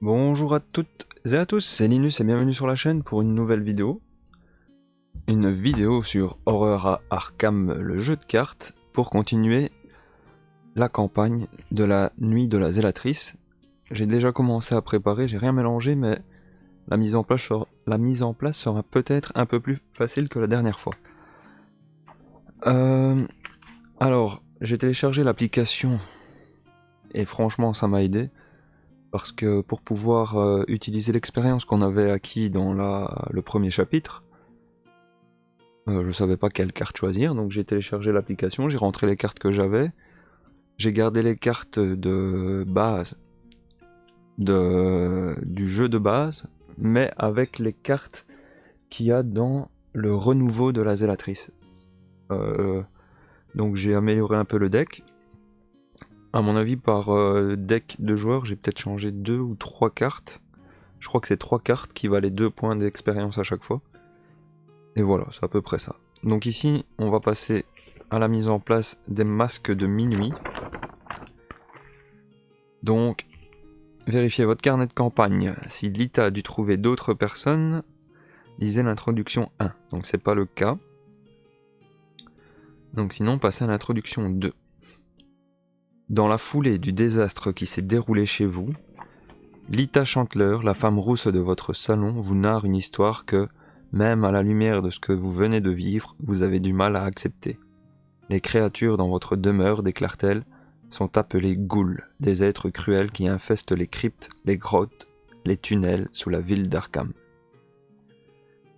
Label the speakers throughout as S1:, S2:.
S1: Bonjour à toutes et à tous, c'est Linus et bienvenue sur la chaîne pour une nouvelle vidéo. Une vidéo sur Horror à Arkham, le jeu de cartes, pour continuer la campagne de la nuit de la zélatrice. J'ai déjà commencé à préparer, j'ai rien mélangé, mais la mise en place sera peut-être un peu plus facile que la dernière fois. Alors, j'ai téléchargé l'application et franchement ça m'a aidé. Parce que pour pouvoir utiliser l'expérience qu'on avait acquis dans le premier chapitre, je savais pas quelle carte choisir, donc j'ai téléchargé l'application, j'ai rentré les cartes que j'avais, j'ai gardé les cartes de base du jeu de base, mais avec les cartes qu'il y a dans le renouveau de la zélatrice. Donc j'ai amélioré un peu le deck. À mon avis, par deck de joueurs, j'ai peut-être changé 2 ou 3 cartes. Je crois que c'est 3 cartes qui valaient 2 points d'expérience à chaque fois. Et voilà, c'est à peu près ça. Donc ici, on va passer à la mise en place des masques de minuit. Donc, vérifiez votre carnet de campagne. Si Lita a dû trouver d'autres personnes, lisez l'introduction 1. Donc c'est pas le cas. Donc sinon, passez à l'introduction 2. Dans la foulée du désastre qui s'est déroulé chez vous, Lita Chandler, la femme rousse de votre salon, vous narre une histoire que, même à la lumière de ce que vous venez de vivre, vous avez du mal à accepter. Les créatures dans votre demeure, déclare-t-elle, sont appelées ghouls, des êtres cruels qui infestent les cryptes, les grottes, les tunnels sous la ville d'Arkham.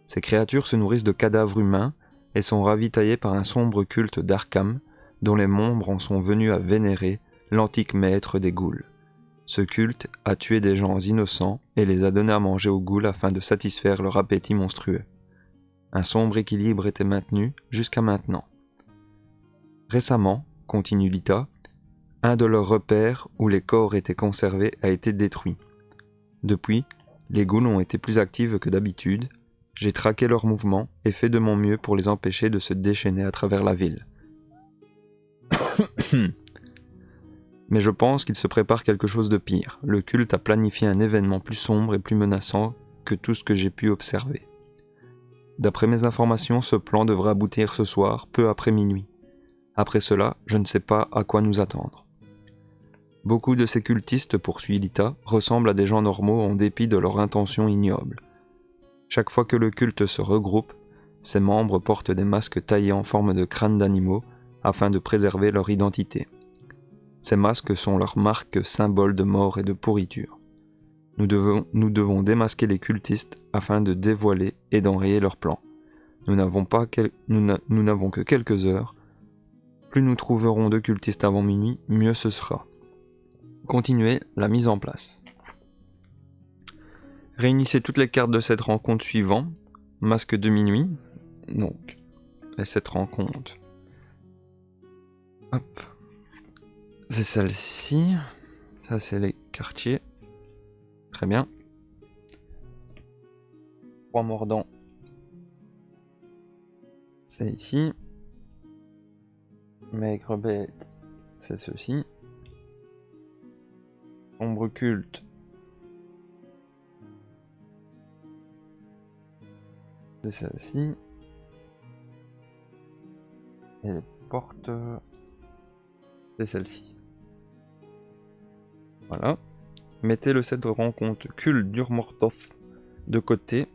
S1: Ces créatures se nourrissent de cadavres humains et sont ravitaillées par un sombre culte d'Arkham, dont les membres en sont venus à vénérer l'antique maître des ghouls. Ce culte a tué des gens innocents et les a donnés à manger aux ghouls afin de satisfaire leur appétit monstrueux. Un sombre équilibre était maintenu jusqu'à maintenant. Récemment, continue Lita, un de leurs repères où les corps étaient conservés a été détruit. Depuis, les ghouls ont été plus actifs que d'habitude. J'ai traqué leurs mouvements et fait de mon mieux pour les empêcher de se déchaîner à travers la ville. Mais je pense qu'il se prépare quelque chose de pire. Le culte a planifié un événement plus sombre et plus menaçant que tout ce que j'ai pu observer. D'après mes informations, ce plan devrait aboutir ce soir, peu après minuit. Après cela, je ne sais pas à quoi nous attendre. Beaucoup de ces cultistes, poursuit Lita, ressemblent à des gens normaux en dépit de leurs intentions ignobles. Chaque fois que le culte se regroupe, ses membres portent des masques taillés en forme de crânes d'animaux afin de préserver leur identité. Ces masques sont leurs marques symboles de mort et de pourriture. Nous devons démasquer les cultistes afin de dévoiler et d'enrayer leurs plans. Nous n'avons que quelques heures. Plus nous trouverons de cultistes avant minuit, mieux ce sera. Continuez la mise en place. Réunissez toutes les cartes de cette rencontre suivant. Masque de minuit. Donc, et cette rencontre. Hop. C'est celle-ci. Ça, c'est les quartiers. Très bien. 3 mordants. C'est ici. Maigre bête. C'est ceci. Ombre culte. C'est celle-ci. Et les portes. C'est celle-ci. Voilà. Mettez le set de rencontre Cul d'Urmortoth de côté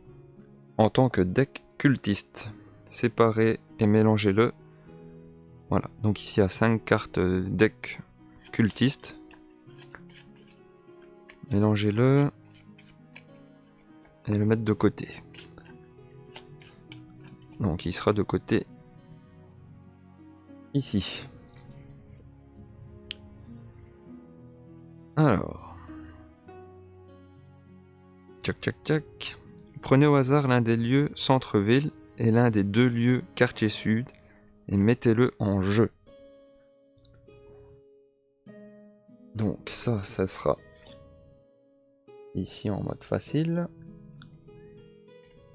S1: en tant que deck cultiste. Séparez et mélangez-le. Voilà. Donc ici il y a 5 cartes deck cultiste. Mélangez-le et le mettre de côté. Donc il sera de côté ici. Alors. Tchac tchac tchac. Prenez au hasard l'un des lieux centre-ville et l'un des 2 lieux quartier sud et mettez-le en jeu. Donc ça sera ici en mode facile.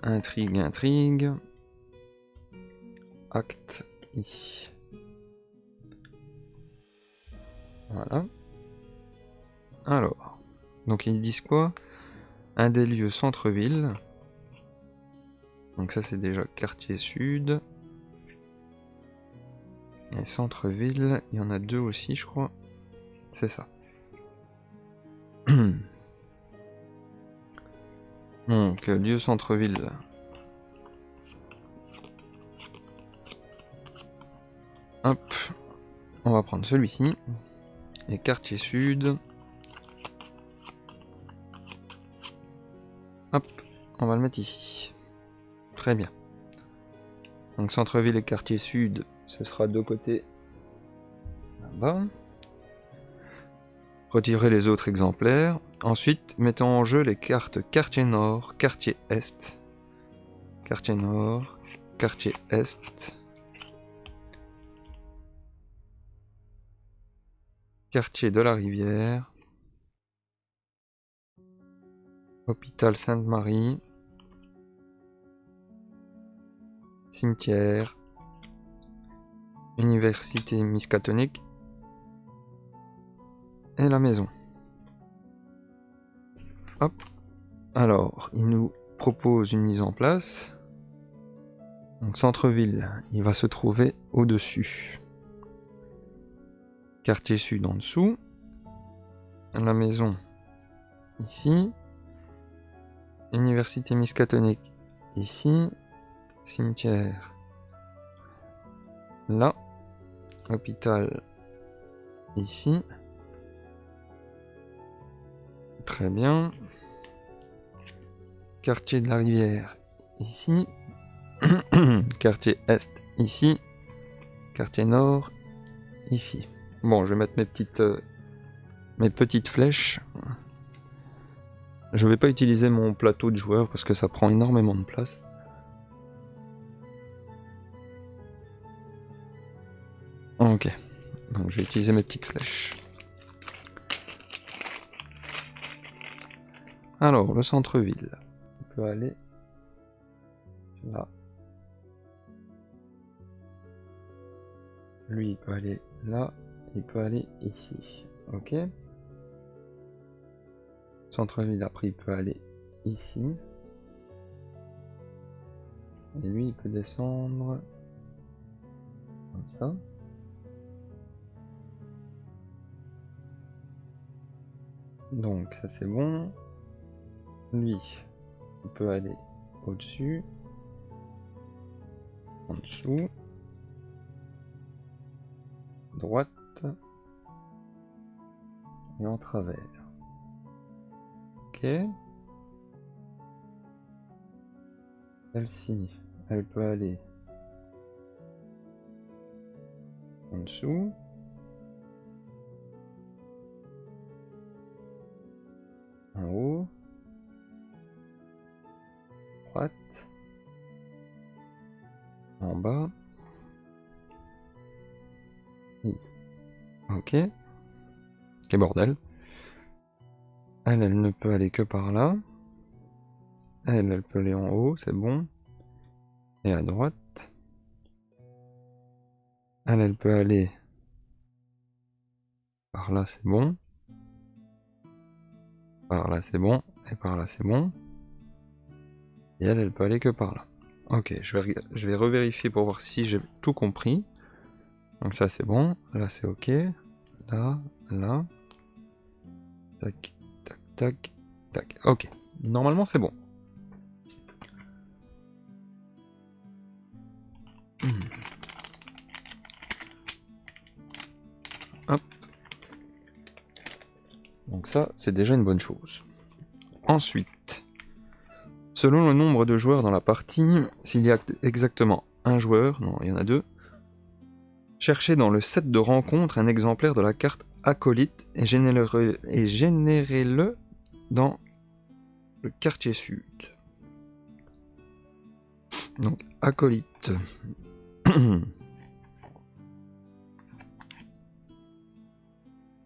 S1: Intrigue, intrigue. Acte ici. Voilà. Alors, donc ils disent quoi ? un des lieux centre-ville. Donc ça c'est déjà quartier sud. Et centre-ville, il y en a 2 aussi je crois. C'est ça. Donc lieu centre-ville. Hop, on va prendre celui-ci. Et quartier sud. Hop, on va le mettre ici. Très bien. Donc centre-ville et quartier sud, ce sera de côté là-bas. Retirez les autres exemplaires. Ensuite, mettons en jeu les cartes quartier nord, quartier est. Quartier nord, quartier est. Quartier de la Rivière. Hôpital Sainte-Marie. Cimetière. Université Miskatonic. Et la maison. Hop. Alors, il nous propose une mise en place. Donc centre-ville, il va se trouver au-dessus. Quartier sud en dessous. La maison ici. Université Miskatonic ici. Cimetière là. Hôpital ici. Très bien. Quartier de la Rivière ici. Quartier est ici. Quartier nord ici. Bon, je vais mettre mes petites flèches. Je vais pas utiliser mon plateau de joueur parce que ça prend énormément de place. Ok, donc je vais utiliser mes petites flèches. Alors, le centre-ville. On peut aller là. Lui, il peut aller là. Il peut aller ici. Ok. Centre-ville, après, il peut aller ici. Et lui, il peut descendre comme ça. Donc, ça c'est bon. Lui, il peut aller au-dessus. En dessous. Droite. Et en travers. Ok. Celle-ci, elle peut aller en dessous. En haut. Droite. En bas. Ici. Ok. Quel bordel. Elle ne peut aller que par là. Elle peut aller en haut, c'est bon. Et à droite. Elle peut aller par là, c'est bon. Par là, c'est bon. Et par là, c'est bon. Et elle peut aller que par là. Ok, je vais revérifier pour voir si j'ai tout compris. Donc ça, c'est bon. Là, c'est ok. Là, là. Tac, tac, tac, tac. Ok. Normalement, c'est bon. Hop. Donc ça, c'est déjà une bonne chose. Ensuite, selon le nombre de joueurs dans la partie, s'il y a exactement un joueur, non, il y en a 2, cherchez dans le set de rencontre un exemplaire de la carte Acolyte et générez-le dans le quartier sud. Donc, Acolyte.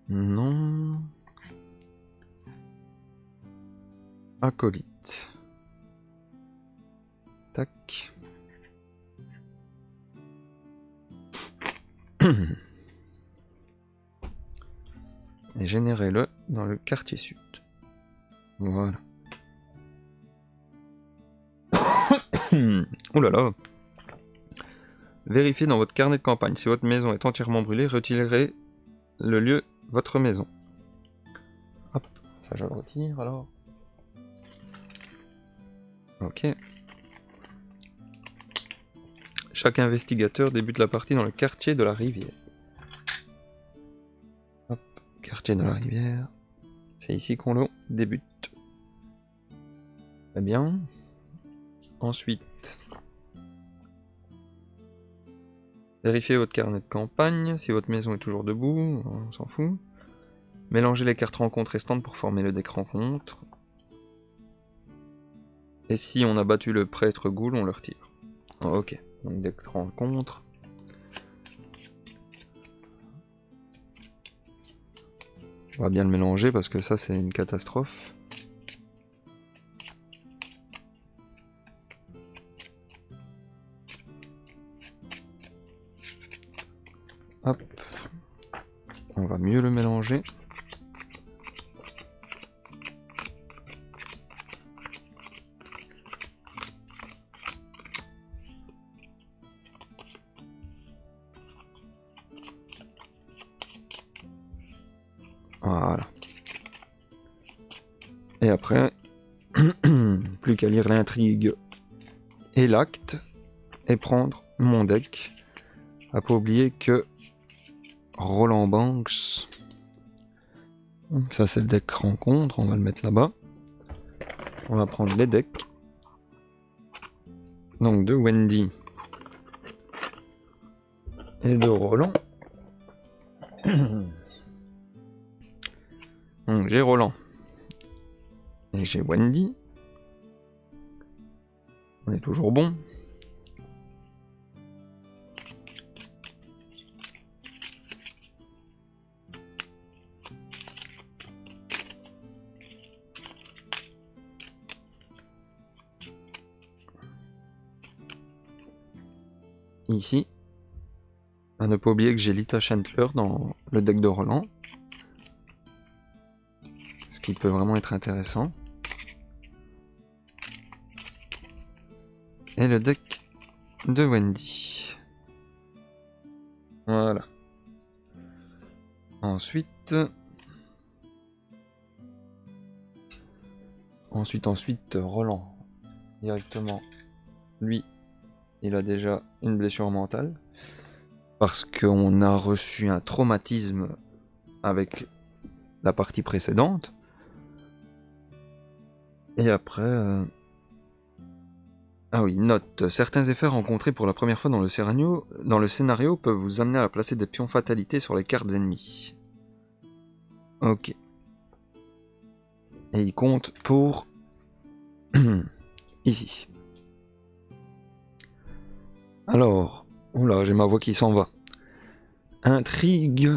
S1: Non. Acolyte. Tac. Et générez-le dans le quartier sud. Voilà. Ouh là là. Vérifiez dans votre carnet de campagne. Si votre maison est entièrement brûlée, retirez le lieu votre maison. Hop, ça je le retire alors. Ok. Chaque investigateur débute la partie dans le quartier de la rivière. Hop, quartier de la rivière. C'est ici qu'on le débute. Très bien. Ensuite, vérifiez votre carnet de campagne. Si votre maison est toujours debout, on s'en fout. Mélangez les cartes rencontres restantes pour former le deck rencontre. Et si on a battu le prêtre ghoul, on le retire. Ok, donc deck rencontre. On va bien le mélanger parce que ça c'est une catastrophe. Hop. On va mieux le mélanger. Voilà. Et après, plus qu'à lire l'intrigue et l'acte et prendre mon deck. À pas oublier que Roland Banks, ça c'est le deck rencontre, on va le mettre là-bas. On va prendre les decks. Donc de Wendy et de Roland. Donc j'ai Roland et j'ai Wendy. On est toujours bon. Ici, à ne pas oublier que j'ai Lita Chandler dans le deck de Roland, ce qui peut vraiment être intéressant. Et le deck de Wendy. Voilà. Ensuite, Roland, directement, lui, il a déjà une blessure mentale, parce qu'on a reçu un traumatisme avec la partie précédente. Et après... Ah oui, note. Certains effets rencontrés pour la première fois dans le scénario peuvent vous amener à placer des pions fatalités sur les cartes ennemies. Ok. Et il compte pour... ici. Alors... Oula, j'ai ma voix qui s'en va. Intrigue...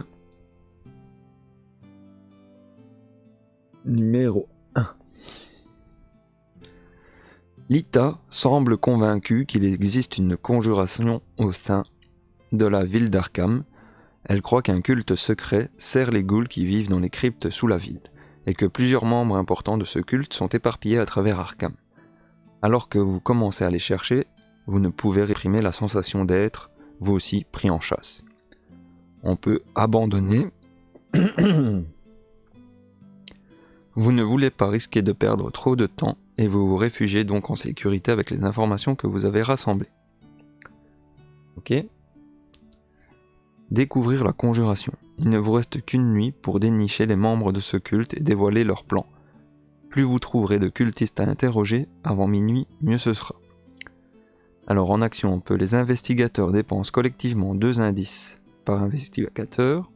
S1: numéro 1. Lita semble convaincue qu'il existe une conjuration au sein de la ville d'Arkham. Elle croit qu'un culte secret sert les ghouls qui vivent dans les cryptes sous la ville, et que plusieurs membres importants de ce culte sont éparpillés à travers Arkham. Alors que vous commencez à les chercher, vous ne pouvez réprimer la sensation d'être, vous aussi, pris en chasse. On peut abandonner. Vous ne voulez pas risquer de perdre trop de temps, et vous vous réfugiez donc en sécurité avec les informations que vous avez rassemblées. Ok. Découvrir la conjuration. Il ne vous reste qu'une nuit pour dénicher les membres de ce culte et dévoiler leur plan. Plus vous trouverez de cultistes à interroger avant minuit, mieux ce sera. Alors en action, les investigateurs dépensent collectivement 2 indices par investigateur.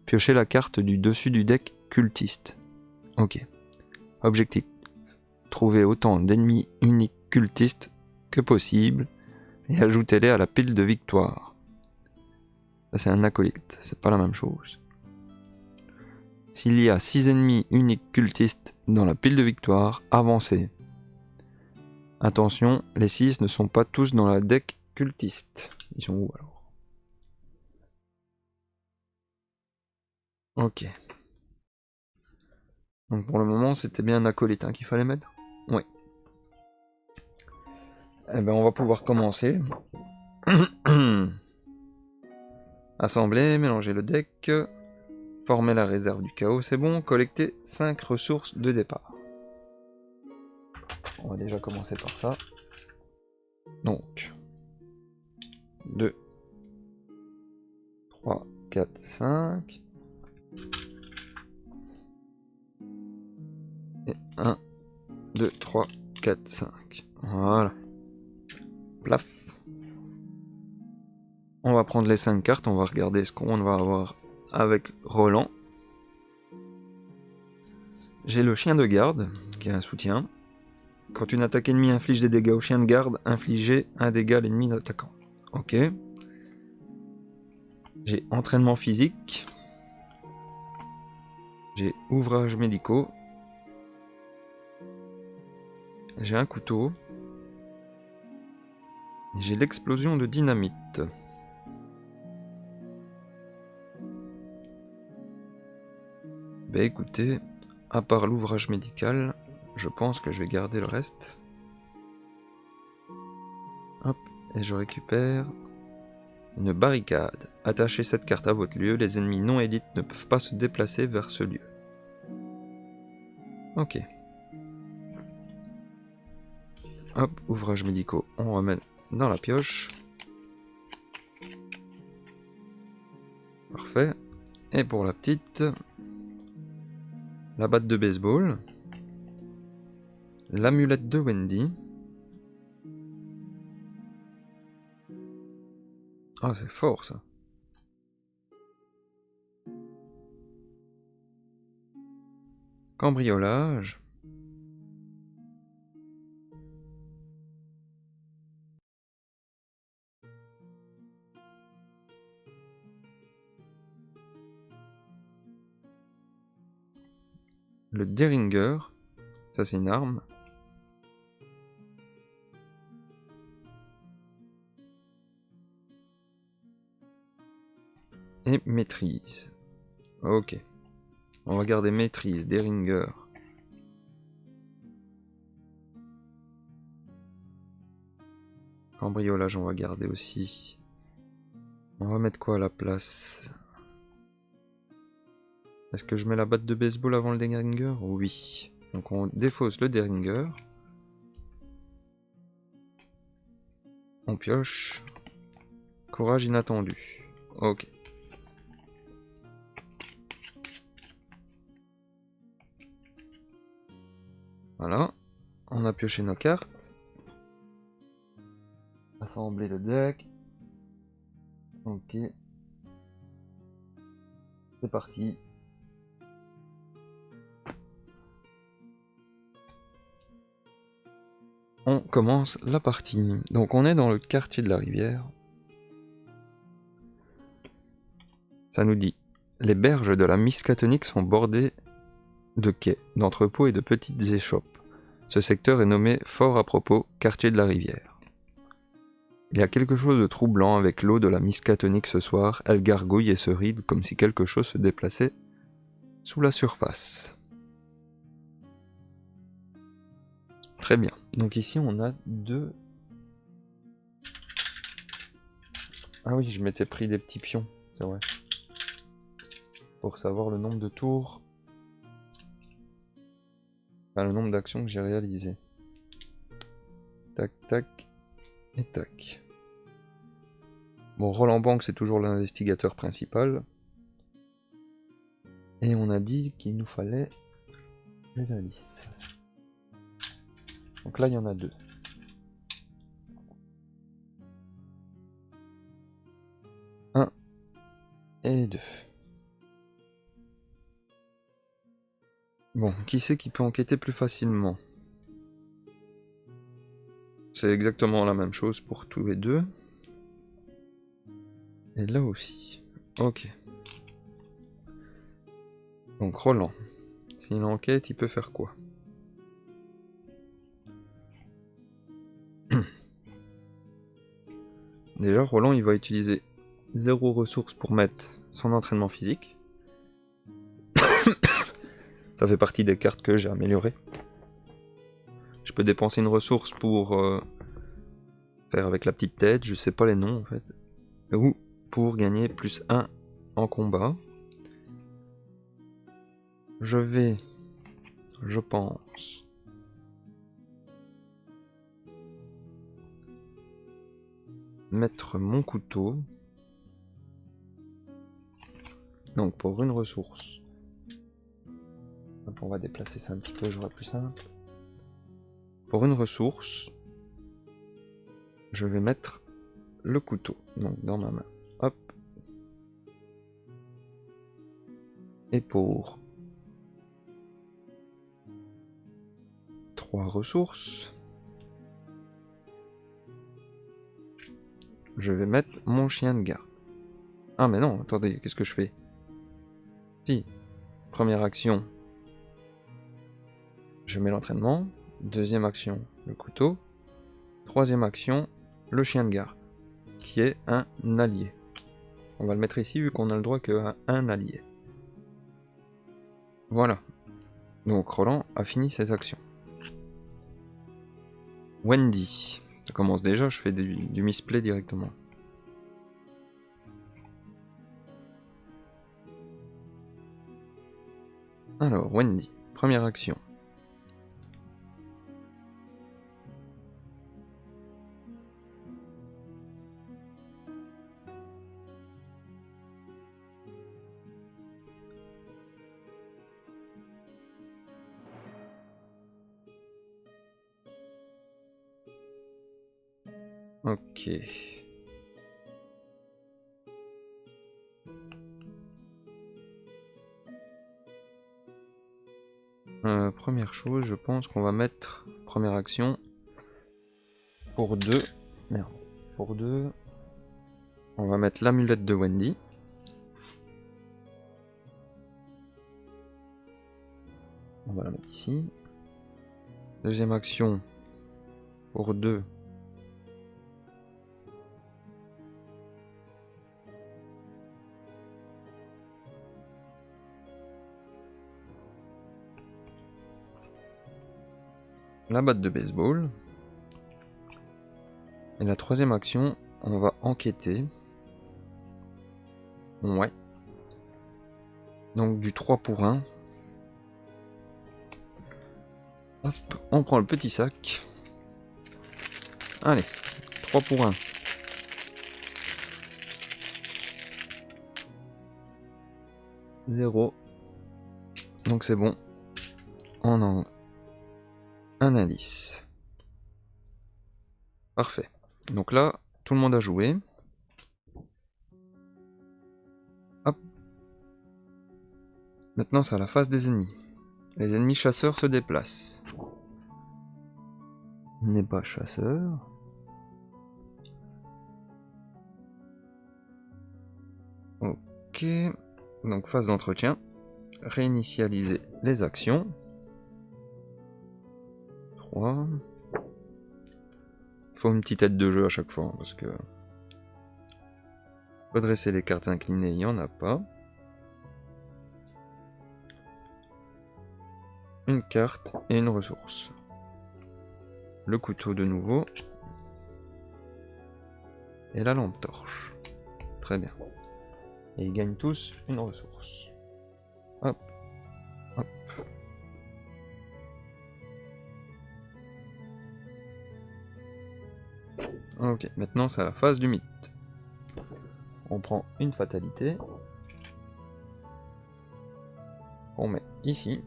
S1: Piochez la carte du dessus du deck cultiste. Ok. Objectif. Trouvez autant d'ennemis uniques cultistes que possible et ajoutez-les à la pile de victoire. Ça c'est un acolyte, c'est pas la même chose. S'il y a 6 ennemis uniques cultistes dans la pile de victoire, avancez. Attention, les 6 ne sont pas tous dans la deck cultiste. Ils sont où alors? Ok. Donc pour le moment, c'était bien un acolyte qu'il fallait mettre. Ouais. Eh ben, on va pouvoir commencer. Assembler, mélanger le deck, former la réserve du chaos, c'est bon. Collecter 5 ressources de départ. On va déjà commencer par ça. Donc, 2, 3, 4, 5. Et 1, 2, 3, 4, 5. Voilà. Plaf. On va prendre les 5 cartes, on va regarder ce qu'on va avoir avec Roland. J'ai le chien de garde, qui est un soutien. Quand une attaque ennemie inflige des dégâts au chien de garde, infligez un dégât à l'ennemi d'attaquant. Ok. J'ai entraînement physique. J'ai ouvrages médicaux. J'ai un couteau. J'ai l'explosion de dynamite. Bah écoutez, à part l'ouvrage médical, je pense que je vais garder le reste. Hop, et je récupère une barricade. Attachez cette carte à votre lieu, les ennemis non élites ne peuvent pas se déplacer vers ce lieu. Ok. Hop, ouvrages médicaux, on remet dans la pioche. Parfait. Et pour la petite, la batte de baseball, l'amulette de Wendy. Ah, c'est fort ça. Cambriolage. Le Derringer, ça c'est une arme. Et maîtrise. Ok. On va garder maîtrise, Derringer. Cambriolage, on va garder aussi. On va mettre quoi à la place? Est-ce que je mets la batte de baseball avant le Derringer? Oui. Donc on défausse le Derringer. On pioche. Courage inattendu. Ok. Voilà. On a pioché nos cartes. Assembler le deck. Ok. C'est parti. On commence la partie. Donc on est dans le quartier de la rivière. Ça nous dit: les berges de la Miskatonic sont bordées de quais, d'entrepôts et de petites échoppes. Ce secteur est nommé fort à propos quartier de la rivière. Il y a quelque chose de troublant avec l'eau de la Miskatonic ce soir. Elle gargouille et se ride comme si quelque chose se déplaçait sous la surface. Très bien. Donc ici on a deux... Ah oui, je m'étais pris des petits pions, c'est vrai. Pour savoir le nombre de tours. Enfin, le nombre d'actions que j'ai réalisées. Tac, tac, et tac. Bon, Roland Bank, c'est toujours l'investigateur principal. Et on a dit qu'il nous fallait les indices. Donc là, il y en a 2. Un et 2. Bon, qui c'est qui peut enquêter plus facilement? C'est exactement la même chose pour tous les deux. Et là aussi. Ok. Donc Roland, s'il enquête, il peut faire quoi? Déjà, Roland, il va utiliser 0 ressources pour mettre son entraînement physique. Ça fait partie des cartes que j'ai améliorées. Je peux dépenser une ressource pour faire avec la petite tête, je sais pas les noms en fait. Ou pour gagner plus 1 en combat. Je vais, je pense, mettre mon couteau. Donc pour une ressource. On va déplacer ça un petit peu, je vois plus simple. Pour une ressource, je vais mettre le couteau, donc dans ma main. Hop. Et pour 3 ressources, je vais mettre mon chien de garde. Ah mais non, attendez, qu'est-ce que je fais? Si, première action, je mets l'entraînement. Deuxième action, le couteau. Troisième action, le chien de garde, qui est un allié. On va le mettre ici vu qu'on a le droit qu'à un allié. Voilà. Donc Roland a fini ses actions. Wendy. Ça commence déjà, je fais du misplay directement. Alors, Wendy, première action. Ok. Première chose, je pense qu'on va mettre première action pour 2. Merde. Pour 2, on va mettre l'amulette de Wendy. On va la mettre ici. Deuxième action pour 2. La batte de baseball. Et la troisième action, on va enquêter. Ouais. Donc du 3 pour 1. Hop, on prend le petit sac. Allez, 3 pour 1. Zéro. Donc c'est bon. On en un indice. Parfait. Donc là, tout le monde a joué. Hop. Maintenant, c'est à la phase des ennemis. Les ennemis chasseurs se déplacent. Il n'est pas chasseur. Ok. Donc phase d'entretien. Réinitialiser les actions. 3. Faut une petite aide de jeu à chaque fois, hein, parce que... Redresser les cartes inclinées, il n'y en a pas. Une carte et une ressource. Le couteau de nouveau. Et la lampe torche. Très bien. Et ils gagnent tous une ressource. Hop. Hop. Ok, maintenant c'est à la phase du mythe. On prend une fatalité. On met ici.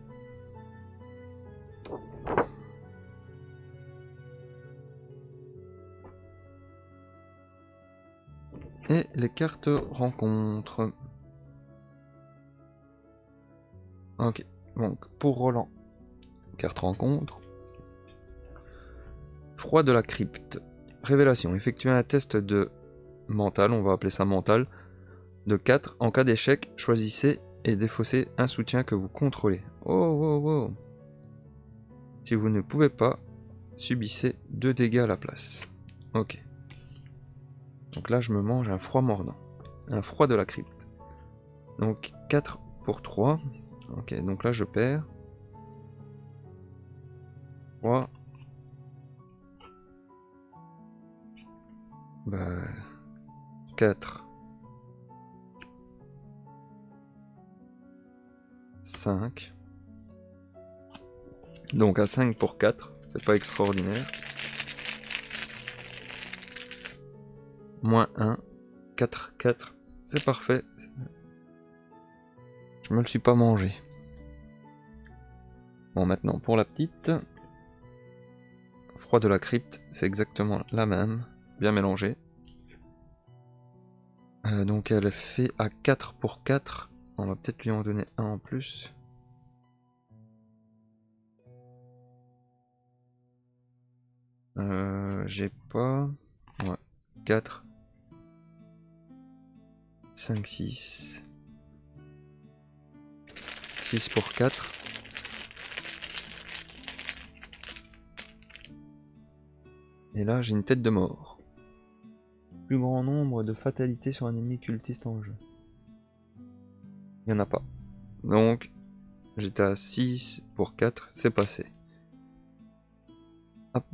S1: Et les cartes rencontres. Ok, donc pour Roland, carte rencontre. Froid de la crypte. Révélation. Effectuez un test de mental, on va appeler ça mental, de 4. En cas d'échec, choisissez et défaussez un soutien que vous contrôlez. Oh, oh, oh. Si vous ne pouvez pas, subissez 2 dégâts à la place. Ok. Donc là, je me mange un froid mordant. Un froid de la crypte. Donc 4 pour 3. Ok, donc là, je perds. 3. Bah... 4. 5. Donc à 5 pour 4, c'est pas extraordinaire. Moins 1. 4, 4. C'est parfait. Je me le suis pas mangé. Bon, maintenant pour la petite. Froid de la crypte, c'est exactement la même. Bien mélangé. Donc elle fait à 4 pour 4. On va peut-être lui en donner un en plus. J'ai pas... Ouais. 4. 5, 6. 6 pour 4. Et là, j'ai une tête de mort. Plus grand nombre de fatalités sur un ennemi cultiste en jeu. Il n'y en a pas. Donc, j'étais à 6 pour 4, c'est passé. Hop.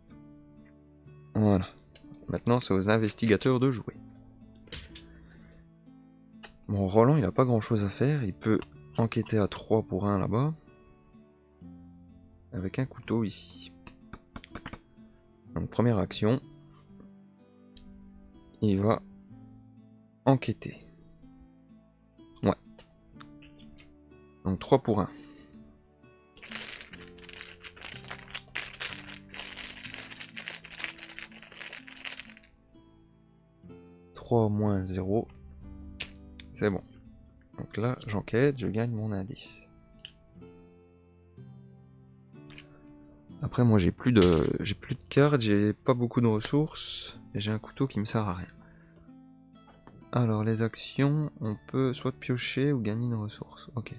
S1: Voilà. Maintenant, c'est aux investigateurs de jouer. Bon, Roland, il n'a pas grand chose à faire. Il peut enquêter à 3 pour 1 là-bas. Avec un couteau ici. Donc, première action. Il va enquêter. Ouais. Donc 3 pour 1. moins 0. C'est bon. Donc là, j'enquête, je gagne mon indice. Après, moi, j'ai plus de cartes, j'ai pas beaucoup de ressources, et j'ai un couteau qui me sert à rien. Alors, les actions, on peut soit piocher ou gagner une ressource. Ok.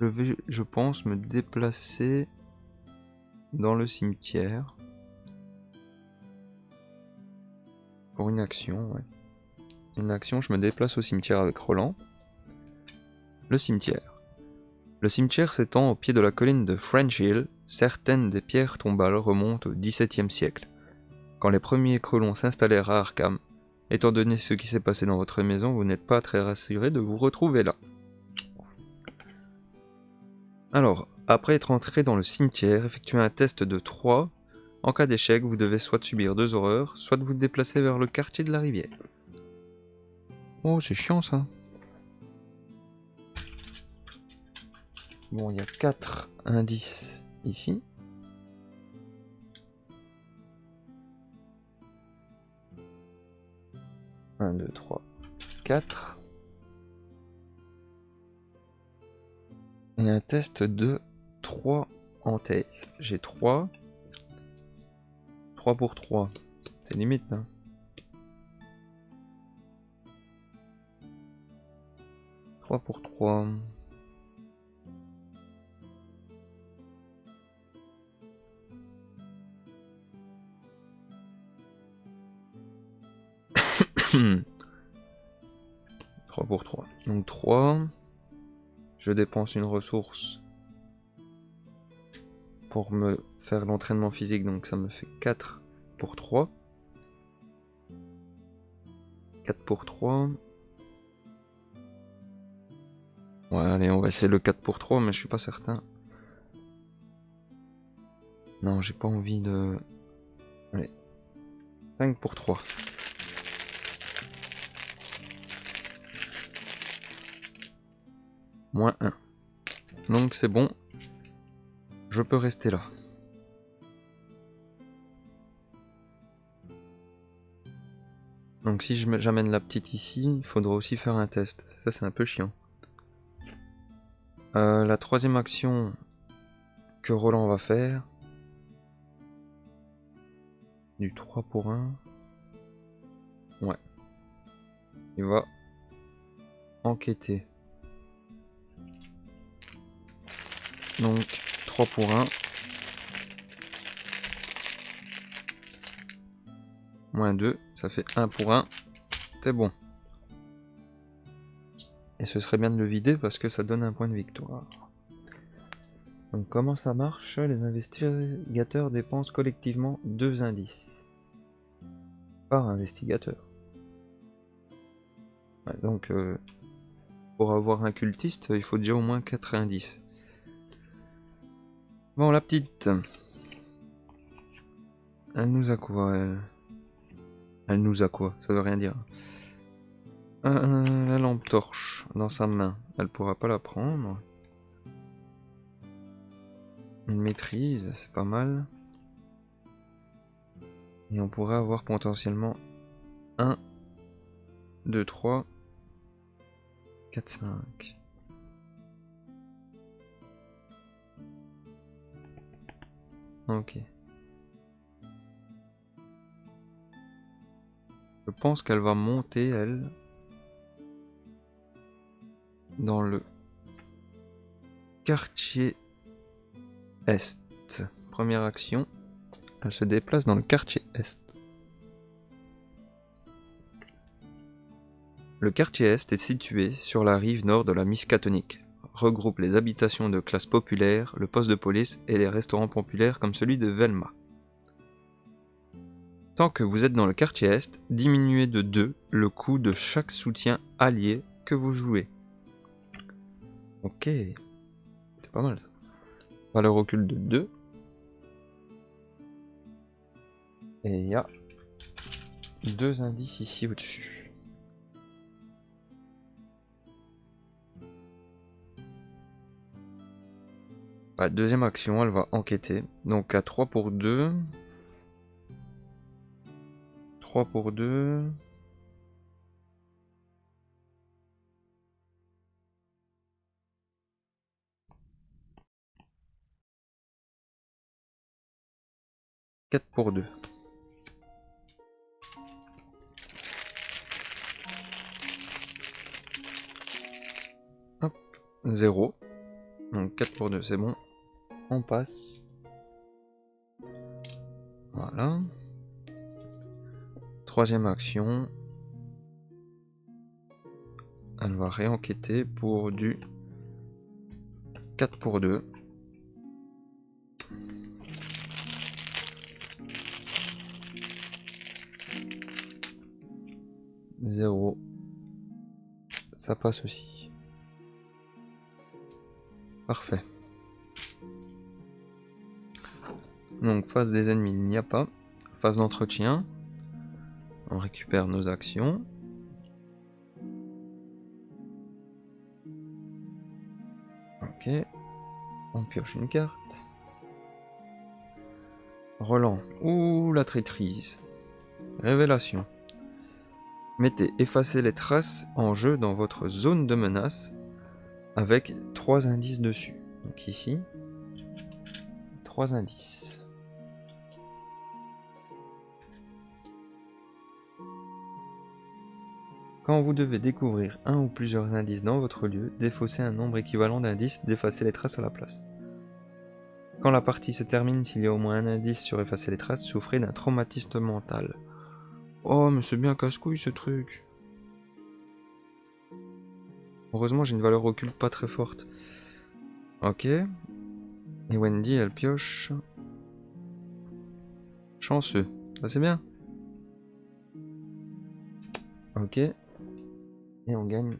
S1: Je vais, je pense, me déplacer dans le cimetière. Pour une action, ouais. Une action, je me déplace au cimetière avec Roland. Le cimetière. Le cimetière s'étend au pied de la colline de French Hill. Certaines des pierres tombales remontent au XVIIe siècle, quand les premiers colons s'installèrent à Arkham. Étant donné ce qui s'est passé dans votre maison, vous n'êtes pas très rassuré de vous retrouver là. Alors, après être entré dans le cimetière, effectuez un test de 3. En cas d'échec, vous devez soit subir 2 horreurs, soit vous déplacer vers le quartier de la rivière. Oh, c'est chiant ça. Bon, il y a 4 indices ici. Un, 2, 3, 4. Et un test de 3 en tête. J'ai 3. 3 pour 3. C'est limite, hein. Trois pour 3. Trois pour 3. Donc 3. Je dépense une ressource pour me faire l'entraînement physique, donc ça me fait 4 pour 3. 4 pour 3. Ouais, allez, on va essayer le 4 pour 3, mais je suis pas certain. Non, j'ai pas envie de... Allez. 5 pour 3. Moins 1. Donc c'est bon. Je peux rester là. Donc si j'amène la petite ici, il faudra aussi faire un test. Ça c'est un peu chiant. La troisième action que Roland va faire. Du 3 pour 1. Ouais. Il va enquêter. Donc 3 pour 1. Moins 2, ça fait 1 pour 1. C'est bon. Et ce serait bien de le vider parce que ça donne un point de victoire. Donc comment ça marche? Les investigateurs dépensent collectivement 2 indices par investigateur. Ouais, donc pour avoir un cultiste, il faut déjà au moins 4 indices. Bon, la petite, elle nous a quoi, elle? Elle nous a quoi? Ça veut rien dire. La lampe torche dans sa main, elle pourra pas la prendre. Une maîtrise, c'est pas mal. Et on pourrait avoir potentiellement 1, 2, 3, 4, 5. Ok. Je pense qu'elle va monter, elle, dans le quartier Est. Première action, elle se déplace dans le quartier Est. Le quartier Est est situé sur la rive nord de la Miskatonic. Regroupe les habitations de classe populaire, le poste de police et les restaurants populaires comme celui de Velma. Tant que vous êtes dans le quartier Est, diminuez de 2 le coût de chaque soutien allié que vous jouez. Ok, c'est pas mal. Valeur occulte de 2. Et il y a 2 indices ici au-dessus. Ouais, deuxième action, elle va enquêter. Donc à 3 pour 2. 3 pour 2. Quatre pour 2. Hop, 0. Donc 4 pour 2, c'est bon. On passe. Voilà. Troisième action. Elle va réenquêter pour du 4 pour 2. Zéro. Ça passe aussi. Parfait. Donc phase des ennemis, il n'y a pas. Phase d'entretien. On récupère nos actions. Ok. On pioche une carte. Roland. Ouh, la traîtrise. Révélation. Mettez effacer les traces en jeu dans votre zone de menace avec 3 indices dessus. Donc ici, 3 indices. Quand vous devez découvrir un ou plusieurs indices dans votre lieu, défaussez un nombre équivalent d'indices, d'effacer les traces à la place. Quand la partie se termine, s'il y a au moins un indice sur effacer les traces, souffrez d'un traumatisme mental. Oh, mais c'est bien casse-couille ce truc. Heureusement, j'ai une valeur occulte pas très forte. Ok. Et Wendy, elle pioche. Chanceux. Ça, c'est bien. Ok. Et on gagne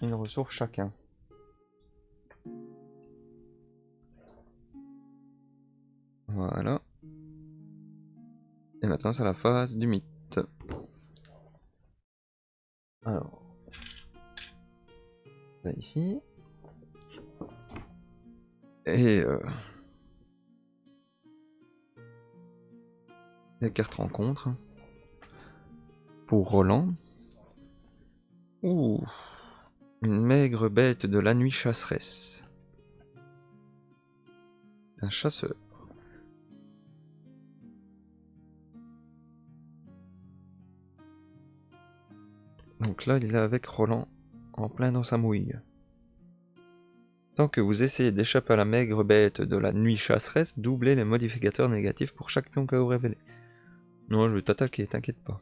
S1: une ressource chacun. Voilà. Et maintenant, c'est la phase du mythe. Alors. Là, ici. Et les cartes rencontres. Pour Roland. Ouh. Une maigre bête de la nuit chasseresse. Un chasseur. Donc là, il est avec Roland en plein dans sa mouille. Tant que vous essayez d'échapper à la maigre bête de la nuit chasseresse, doublez les modificateurs négatifs pour chaque pion KO révélé. Non, je vais t'attaquer, t'inquiète pas.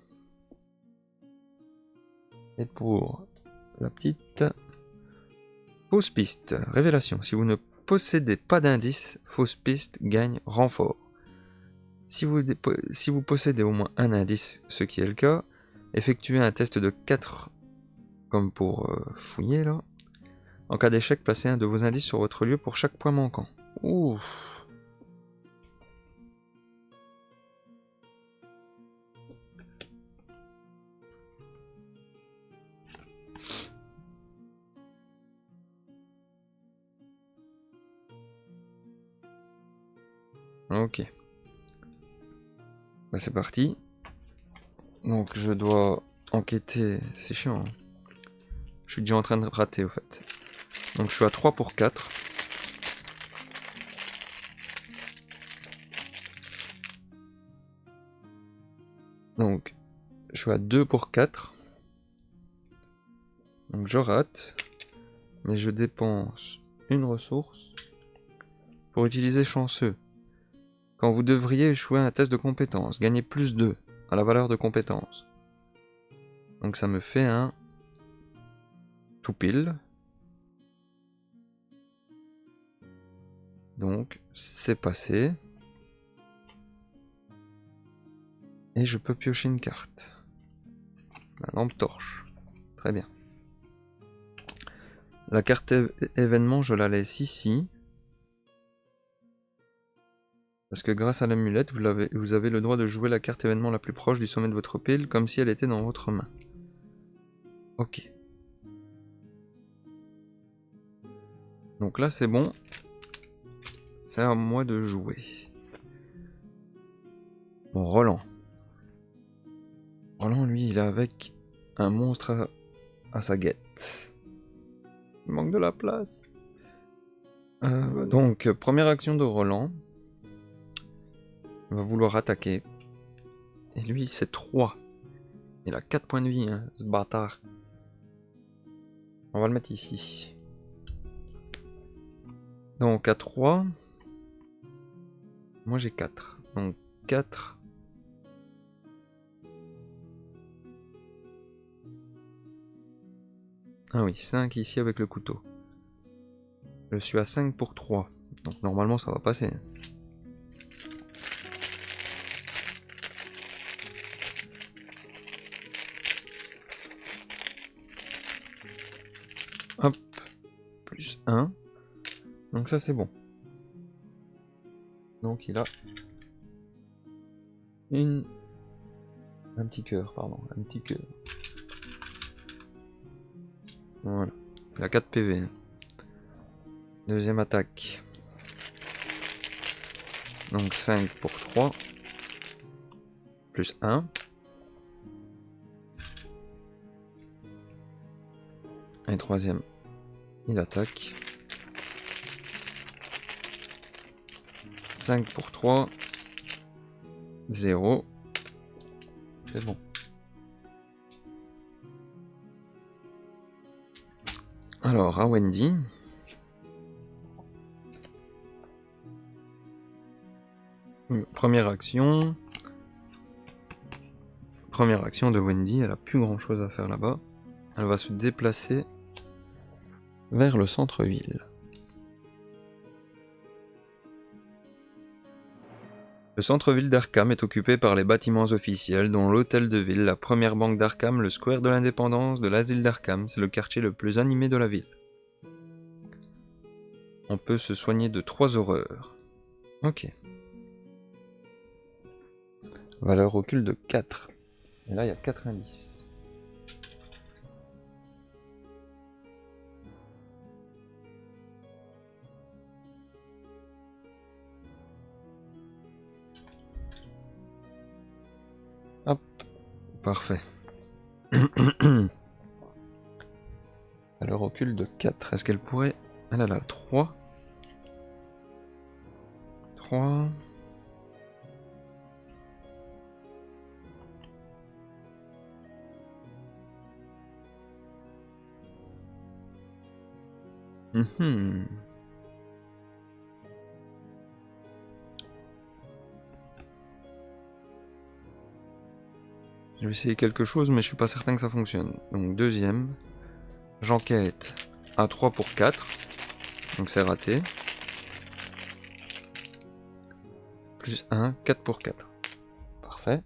S1: Et pour la petite... Pause piste. Révélation. Si vous ne possédez pas d'indice, fausse piste gagne renfort. Si vous possédez au moins un indice, ce qui est le cas, effectuez un test de 4, comme pour fouiller là. En cas d'échec, placez un de vos indices sur votre lieu pour chaque point manquant. Ouh. Ok. Bah c'est parti. Donc je dois enquêter. C'est chiant. Hein. Je suis déjà en train de rater au fait. Donc je suis à 3 pour 4. Donc je suis à 2 pour 4. Donc je rate. Mais je dépense une ressource pour utiliser chanceux. Quand vous devriez échouer un test de compétence, gagnez plus 2 à la valeur de compétence. Donc ça me fait un tout pile. Donc c'est passé. Et je peux piocher une carte. La lampe torche. Très bien. La carte événement, je la laisse ici. Parce que grâce à l'amulette, vous avez le droit de jouer la carte événement la plus proche du sommet de votre pile, comme si elle était dans votre main. Ok. Donc là, c'est bon. C'est à moi de jouer. Bon, Roland. Roland, lui, il est avec un monstre à sa guette. Il manque de la place. Donc, première action de Roland. Il va vouloir attaquer. Et lui, c'est 3. Il a 4 points de vie, hein, ce bâtard. On va le mettre ici. Donc, à 3. Moi, j'ai 4. Donc, 4. Ah oui, 5 ici avec le couteau. Je suis à 5 pour 3. Donc, normalement, ça va passer. Hop, plus 1. Donc ça c'est bon. Donc il a un petit cœur, pardon, un petit cœur. Voilà. Il a 4 PV. Deuxième attaque. Donc 5 pour 3. Plus 1. Et troisième, il attaque. 5 pour 3. 0. C'est bon. Alors, à Wendy. Première action. Première action de Wendy, elle a plus grand chose à faire là-bas. Elle va se déplacer vers le centre-ville. Le centre-ville d'Arkham est occupé par les bâtiments officiels, dont l'hôtel de ville, la première banque d'Arkham, le square de l'Indépendance, de l'asile d'Arkham. C'est le quartier le plus animé de la ville. On peut se soigner de 3 horreurs. Ok. Valeur occulte de 4. Et là, il y a 4 indices. Hop. Parfait. Valeur occulte de 4. Est-ce qu'elle pourrait... Elle a 3. 3... Je vais essayer quelque chose, mais je suis pas certain que ça fonctionne. Donc deuxième, j'enquête à 3 pour 4. Donc c'est raté. Plus 1, 4 pour 4. Parfait.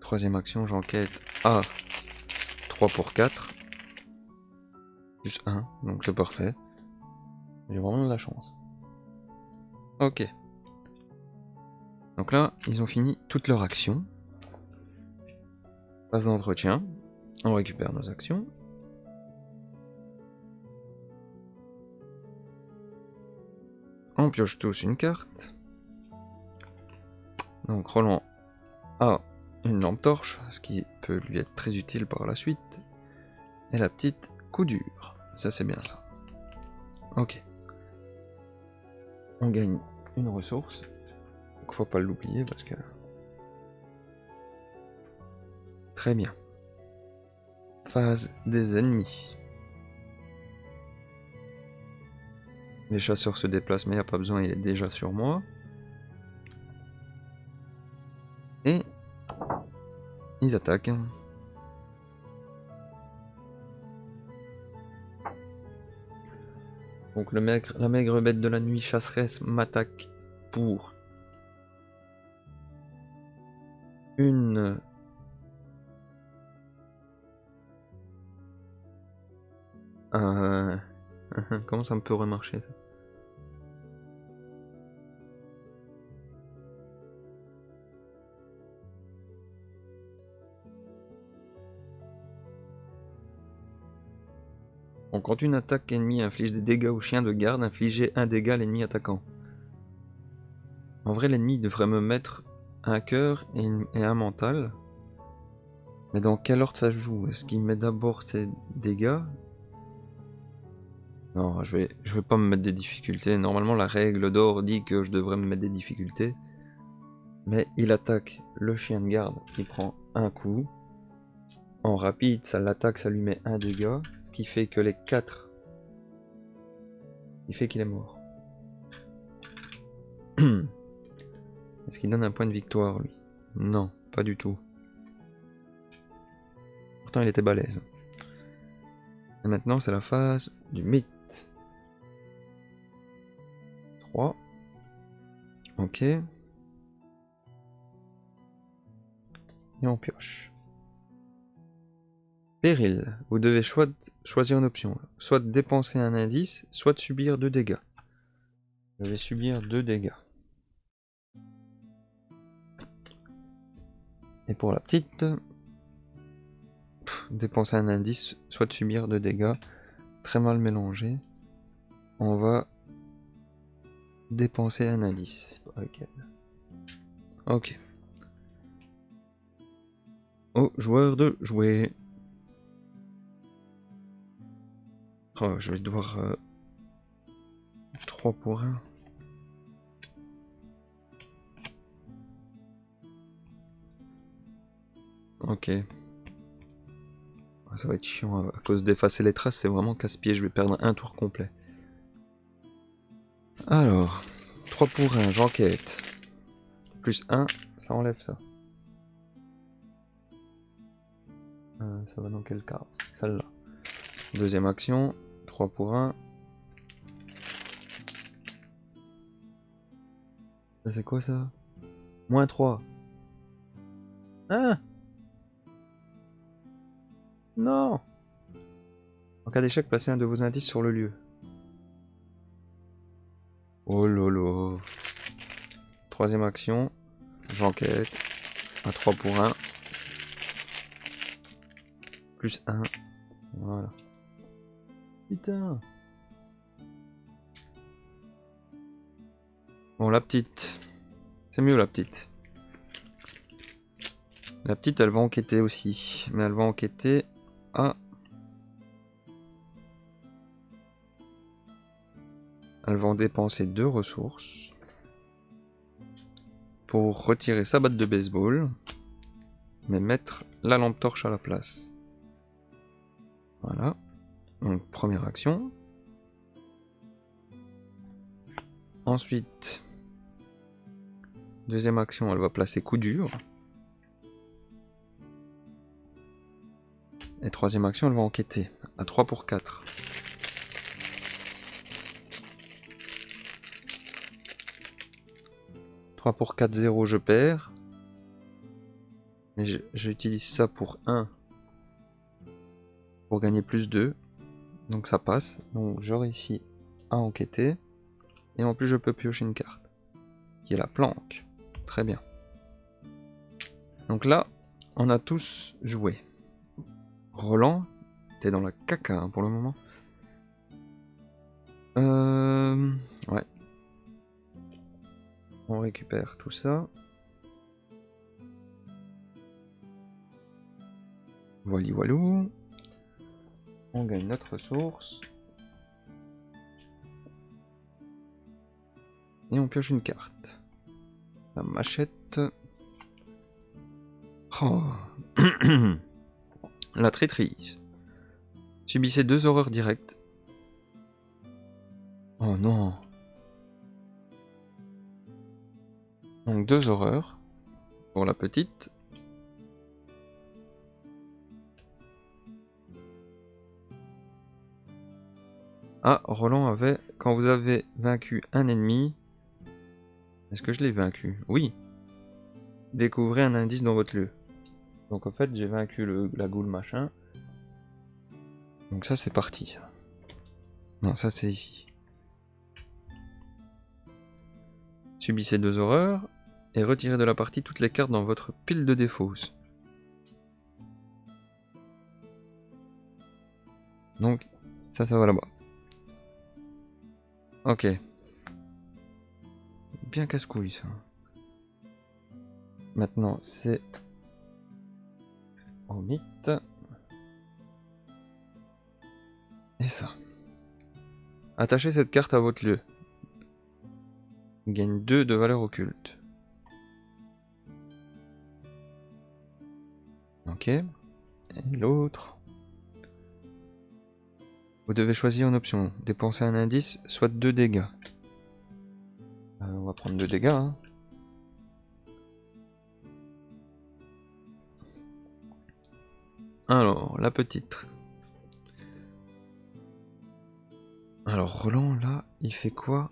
S1: Troisième action, j'enquête à 3 pour 4. Plus 1, donc c'est parfait. J'ai vraiment de la chance. Ok. Donc là, ils ont fini toutes leurs actions. Phase d'entretien. On récupère nos actions. On pioche tous une carte. Donc Roland a une lampe torche, ce qui peut lui être très utile par la suite. Et la petite coup dur. Ça c'est bien ça. Ok. On gagne une ressource. Donc faut pas l'oublier parce que... Très bien. Phase des ennemis. Les chasseurs se déplacent mais il n'y a pas besoin, il est déjà sur moi. Et ils attaquent. Donc la maigre bête de la nuit chasseresse m'attaque pour une... Comment ça me peut remarcher ça? Bon, quand une attaque ennemie inflige des dégâts au chien de garde, infligez un dégât à l'ennemi attaquant. En vrai, l'ennemi devrait me mettre un cœur et un mental. Mais dans quel ordre ça joue? Est-ce qu'il met d'abord ses dégâts? Non, je vais pas me mettre des difficultés. Normalement, la règle d'or dit que je devrais me mettre des difficultés. Mais il attaque le chien de garde qui prend un coup. En rapide, ça l'attaque, ça lui met un dégât. Ce qui fait que les 4... Il fait qu'il est mort. Est-ce qu'il donne un point de victoire, lui? Non, pas du tout. Pourtant, il était balèze. Et maintenant, c'est la phase du mythe. 3. Ok. Et on pioche. Péril. Vous devez choisir une option. Soit dépenser un indice, soit subir 2 dégâts. Je vais subir 2 dégâts. Et pour la petite... dépenser un indice, soit subir 2 dégâts. Très mal mélangé. On va dépenser un indice. Ok. Au joueur de jouer. Oh, je vais devoir 3 pour 1. Ok. Ça va être chiant à cause d'effacer les traces, c'est vraiment casse-pied, je vais perdre un tour complet. Alors, 3 pour 1, j'enquête. Plus 1, ça enlève ça. Ça va dans quelle carte? Celle-là. Deuxième action, 3 pour 1. C'est quoi ça? Moins 3. Hein? Non! En cas d'échec, placez un de vos indices sur le lieu. Oh lolo. Troisième action, j'enquête. À 3 pour 1. Plus 1. Voilà. Putain. Bon, la petite. C'est mieux la petite. La petite, elle va enquêter aussi. Mais elle va enquêter à... Elle va en dépenser 2 ressources. Pour retirer sa batte de baseball. Mais mettre la lampe torche à la place. Voilà. Donc, première action. Ensuite, deuxième action, elle va placer coup dur. Et troisième action, elle va enquêter à 3 pour 4. 3 pour 4, 0, je perds. Mais j'utilise ça pour 1. Pour gagner plus 2. Donc ça passe. Donc je réussis à enquêter. Et en plus je peux piocher une carte. Qui est la planque. Très bien. Donc là, on a tous joué. Roland, t'es dans la caca hein, pour le moment. Ouais. On récupère tout ça. Voili voilou. On gagne notre ressource. Et on pioche une carte. La machette. Oh. La traîtrise. Subissez 2 horreurs directes. Oh non. Donc 2 horreurs. Pour la petite. Ah, Roland avait... Quand vous avez vaincu un ennemi... Est-ce que je l'ai vaincu? Oui. Découvrez un indice dans votre lieu. Donc en fait, j'ai vaincu la goule machin. Donc ça, c'est parti, ça. Non, ça, c'est ici. Subissez 2 horreurs. Et retirez de la partie toutes les cartes dans votre pile de défausse. Donc, ça va là-bas. Ok. Bien casse-couille, ça. Maintenant, c'est... au mythe. Et ça. Attachez cette carte à votre lieu. Gagne 2 de valeur occulte. Ok. Et l'autre. Vous devez choisir une option. Dépenser un indice, soit 2 dégâts. On va prendre 2 dégâts. Hein. Alors, la petite. Alors, Roland, là, il fait quoi?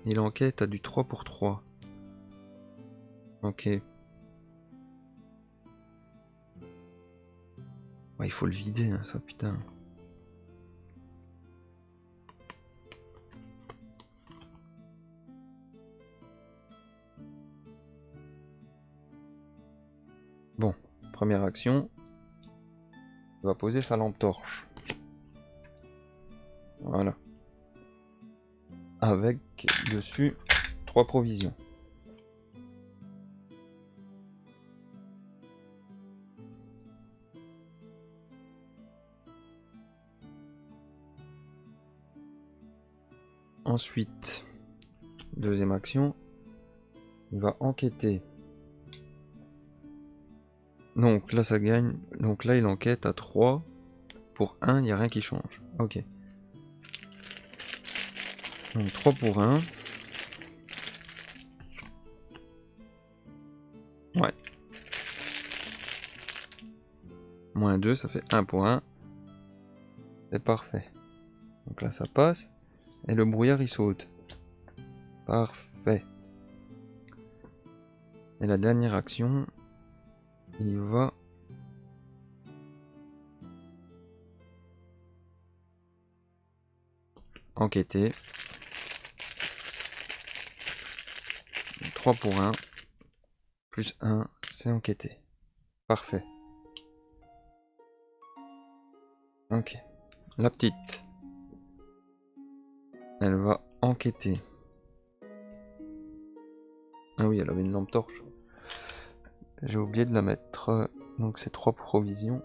S1: Il enquête à du 3 pour 3. Ok. Ouais, il faut le vider, hein, ça, putain. Bon, première action. Il va poser sa lampe torche. Voilà. Avec dessus 3 provisions. Ensuite, deuxième action, il va enquêter. Donc là ça gagne, donc là il enquête à 3. Pour 1, il n'y a rien qui change. Ok. Donc 3 pour 1. Ouais. Moins 2, ça fait 1 pour 1. C'est parfait. Donc là ça passe. Et le brouillard il saute. Parfait. Et la dernière action, il va... enquêter. 3 pour 1. Plus 1, c'est enquêter. Parfait. Ok. La petite. Elle va enquêter. Ah oui, elle avait une lampe torche. J'ai oublié de la mettre. Donc c'est 3 provisions.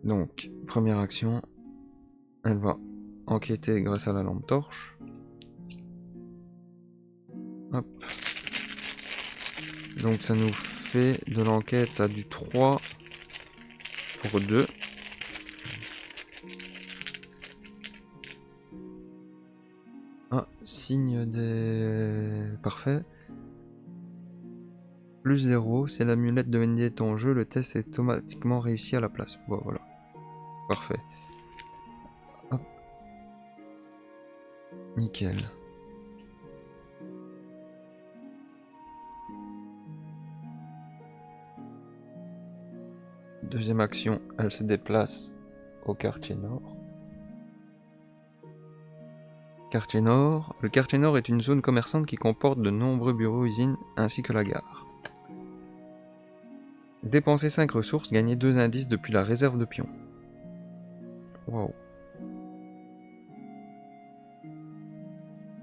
S1: Donc, première action. Elle va enquêter grâce à la lampe torche. Hop. Donc ça nous fait de l'enquête à du 3 pour 2. Ah, signe des... Parfait. Plus 0, si l'amulette de Wendy est en jeu, le test est automatiquement réussi à la place. Bon, voilà. Parfait. Nickel. Deuxième action, elle se déplace au quartier nord. Quartier nord. Le quartier nord est une zone commerçante qui comporte de nombreux bureaux, usines ainsi que la gare. Dépensez 5 ressources, gagnez 2 indices depuis la réserve de pions. Wow.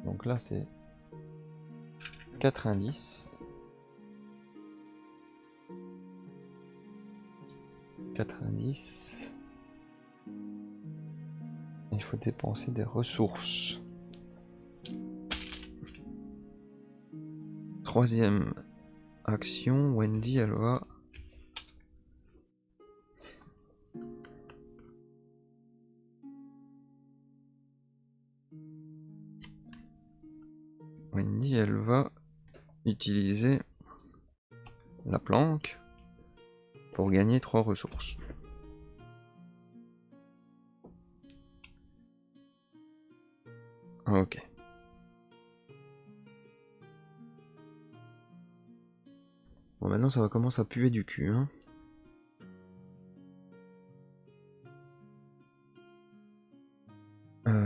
S1: Donc là c'est 4 indices. 4 indices. Il faut dépenser des ressources. Troisième action, Wendy elle va... Wendy elle va utiliser la planque pour gagner 3 ressources. Ok. Bon, maintenant ça va commencer à puer du cul, hein.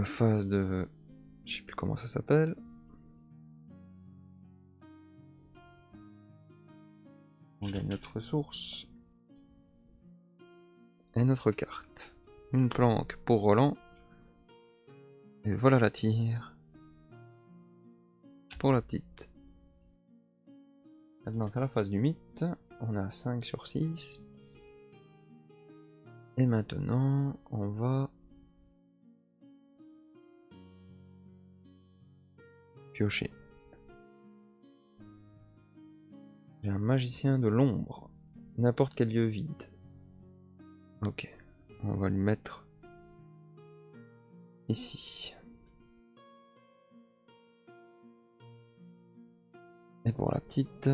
S1: Phase de... Je sais plus comment ça s'appelle. On gagne notre ressource. Et notre carte. Une planque pour Roland. Et voilà la tire. Pour la petite. Maintenant c'est la phase du mythe. On a 5 sur 6. Et maintenant on va... piocher. J'ai un magicien de l'ombre. N'importe quel lieu vide. Ok. On va lui mettre ici. Et pour la petite...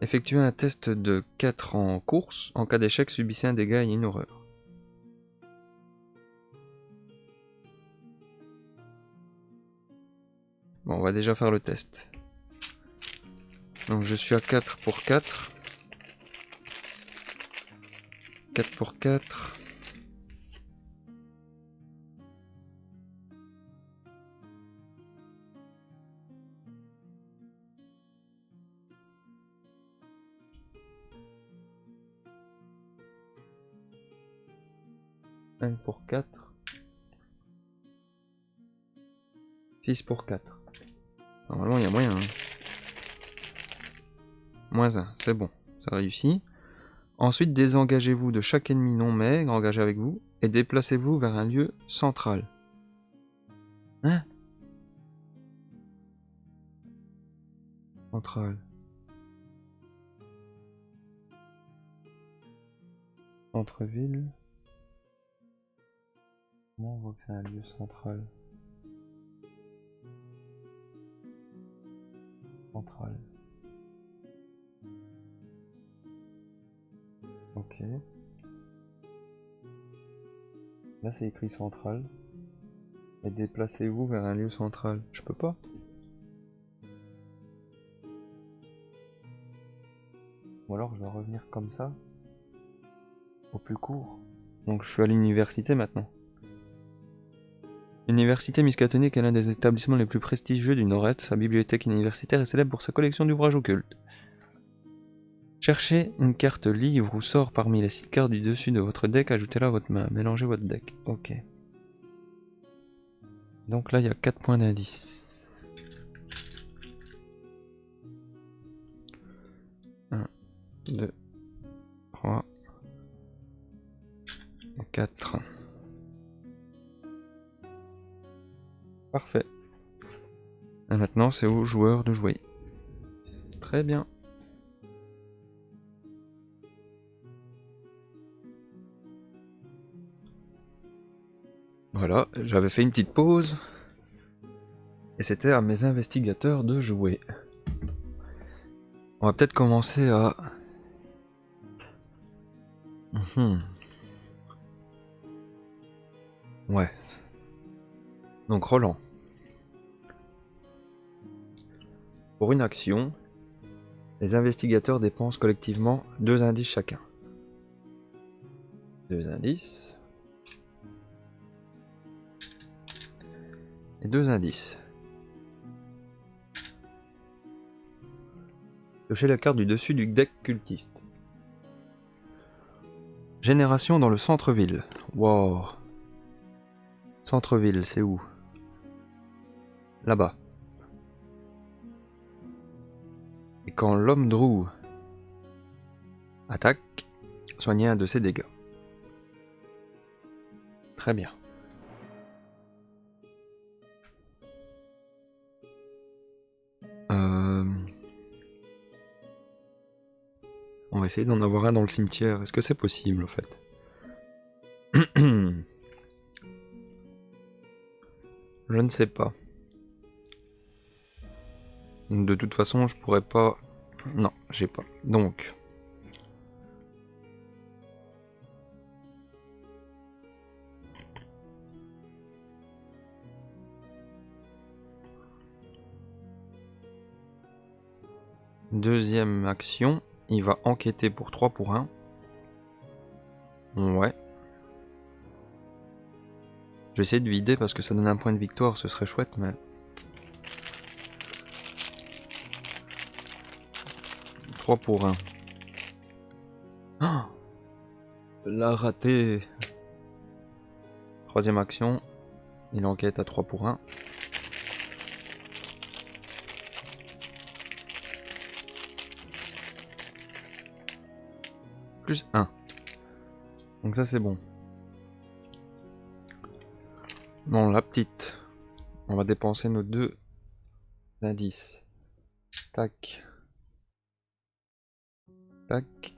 S1: Effectuez un test de 4 en course. En cas d'échec, subissez un dégât et une horreur. Bon, on va déjà faire le test. Donc je suis à 4 pour 4. 4 pour 4. Un pour 4. 6 pour 4. Normalement, il y a moyen. Hein. Moins 1, c'est bon. Ça réussit. Ensuite, désengagez-vous de chaque ennemi non maigre engagé avec vous et déplacez-vous vers un lieu central. Hein? Central. Centre-ville. Comment on voit que c'est un lieu central? Central. Ok. Là c'est écrit central. Et déplacez-vous vers un lieu central. Je peux pas. Ou alors je dois revenir comme ça. Au plus court. Donc je suis à l'université maintenant. L'université Miskatonic est l'un des établissements les plus prestigieux du Nord-Est. Sa bibliothèque universitaire est célèbre pour sa collection d'ouvrages occultes. Cherchez une carte livre ou sort parmi les 6 cartes du dessus de votre deck, ajoutez-la à votre main, mélangez votre deck. Ok. Donc là il y a 4 points d'indice. 1, 2, 3, 4. Parfait. Et maintenant c'est aux joueurs de jouer. Très bien. Voilà, j'avais fait une petite pause. Et c'était à mes investigateurs de jouer. On va peut-être commencer à... Ouais. Donc Roland. Pour une action, les investigateurs dépensent collectivement 2 indices chacun. 2 indices. Et 2 indices. Piocher la carte du dessus du deck cultiste. Génération dans le centre-ville. Wow. Centre-ville, c'est où? Là-bas. Et quand l'homme Drew attaque, soignez un de ses dégâts. Très bien. On va essayer d'en avoir un dans le cimetière. Est-ce que c'est possible, en fait? Je ne sais pas. De toute façon, je pourrais pas... Non, j'ai pas. Donc... Deuxième action, il va enquêter pour 3 pour 1. Ouais. Je vais essayer de vider parce que ça donne un point de victoire, ce serait chouette, mais... 3 pour 1. Oh, l'a raté. Troisième action, il enquête à 3 pour 1. Plus 1. Donc ça c'est bon. Bon, la petite. On va dépenser nos 2 indices. Tac. Tac.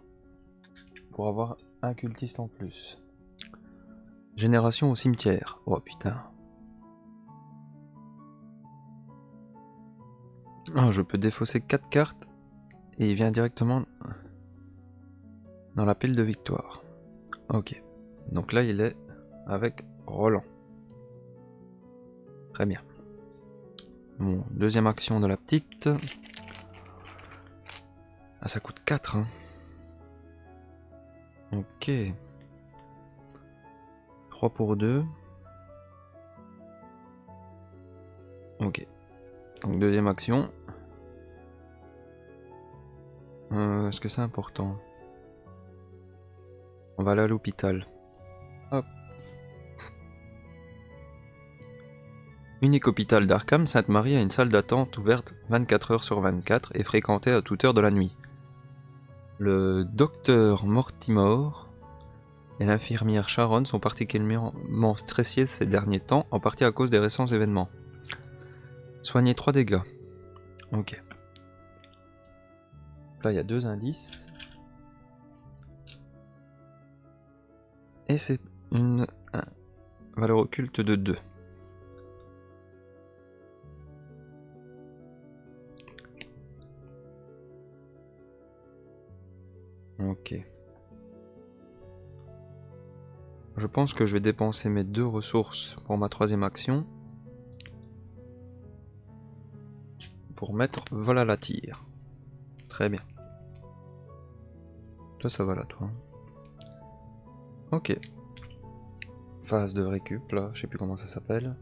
S1: Pour avoir un cultiste en plus. Génération au cimetière. Oh putain. Ah, je peux défausser 4 cartes. Et il vient directement dans la pile de victoire. Ok. Donc là il est avec Roland. Très bien. Bon, deuxième action de la petite. Ah, ça coûte 4, hein. Ok. 3 pour 2. Ok. Donc deuxième action. Est-ce que c'est important? On va aller à l'hôpital. Hop. Unique hôpital d'Arkham, Sainte-Marie a une salle d'attente ouverte 24 heures sur 24 et fréquentée à toute heure de la nuit. Le docteur Mortimore et l'infirmière Sharon sont particulièrement stressés ces derniers temps, en partie à cause des récents événements. Soignez 3 dégâts. Ok. Là, il y a 2 indices. Et c'est une valeur occulte de 2. Ok. Je pense que je vais dépenser mes 2 ressources pour ma troisième action. Pour mettre vol à la tire. Très bien. Toi ça va là toi. Ok. Phase de récup là, je sais plus comment ça s'appelle.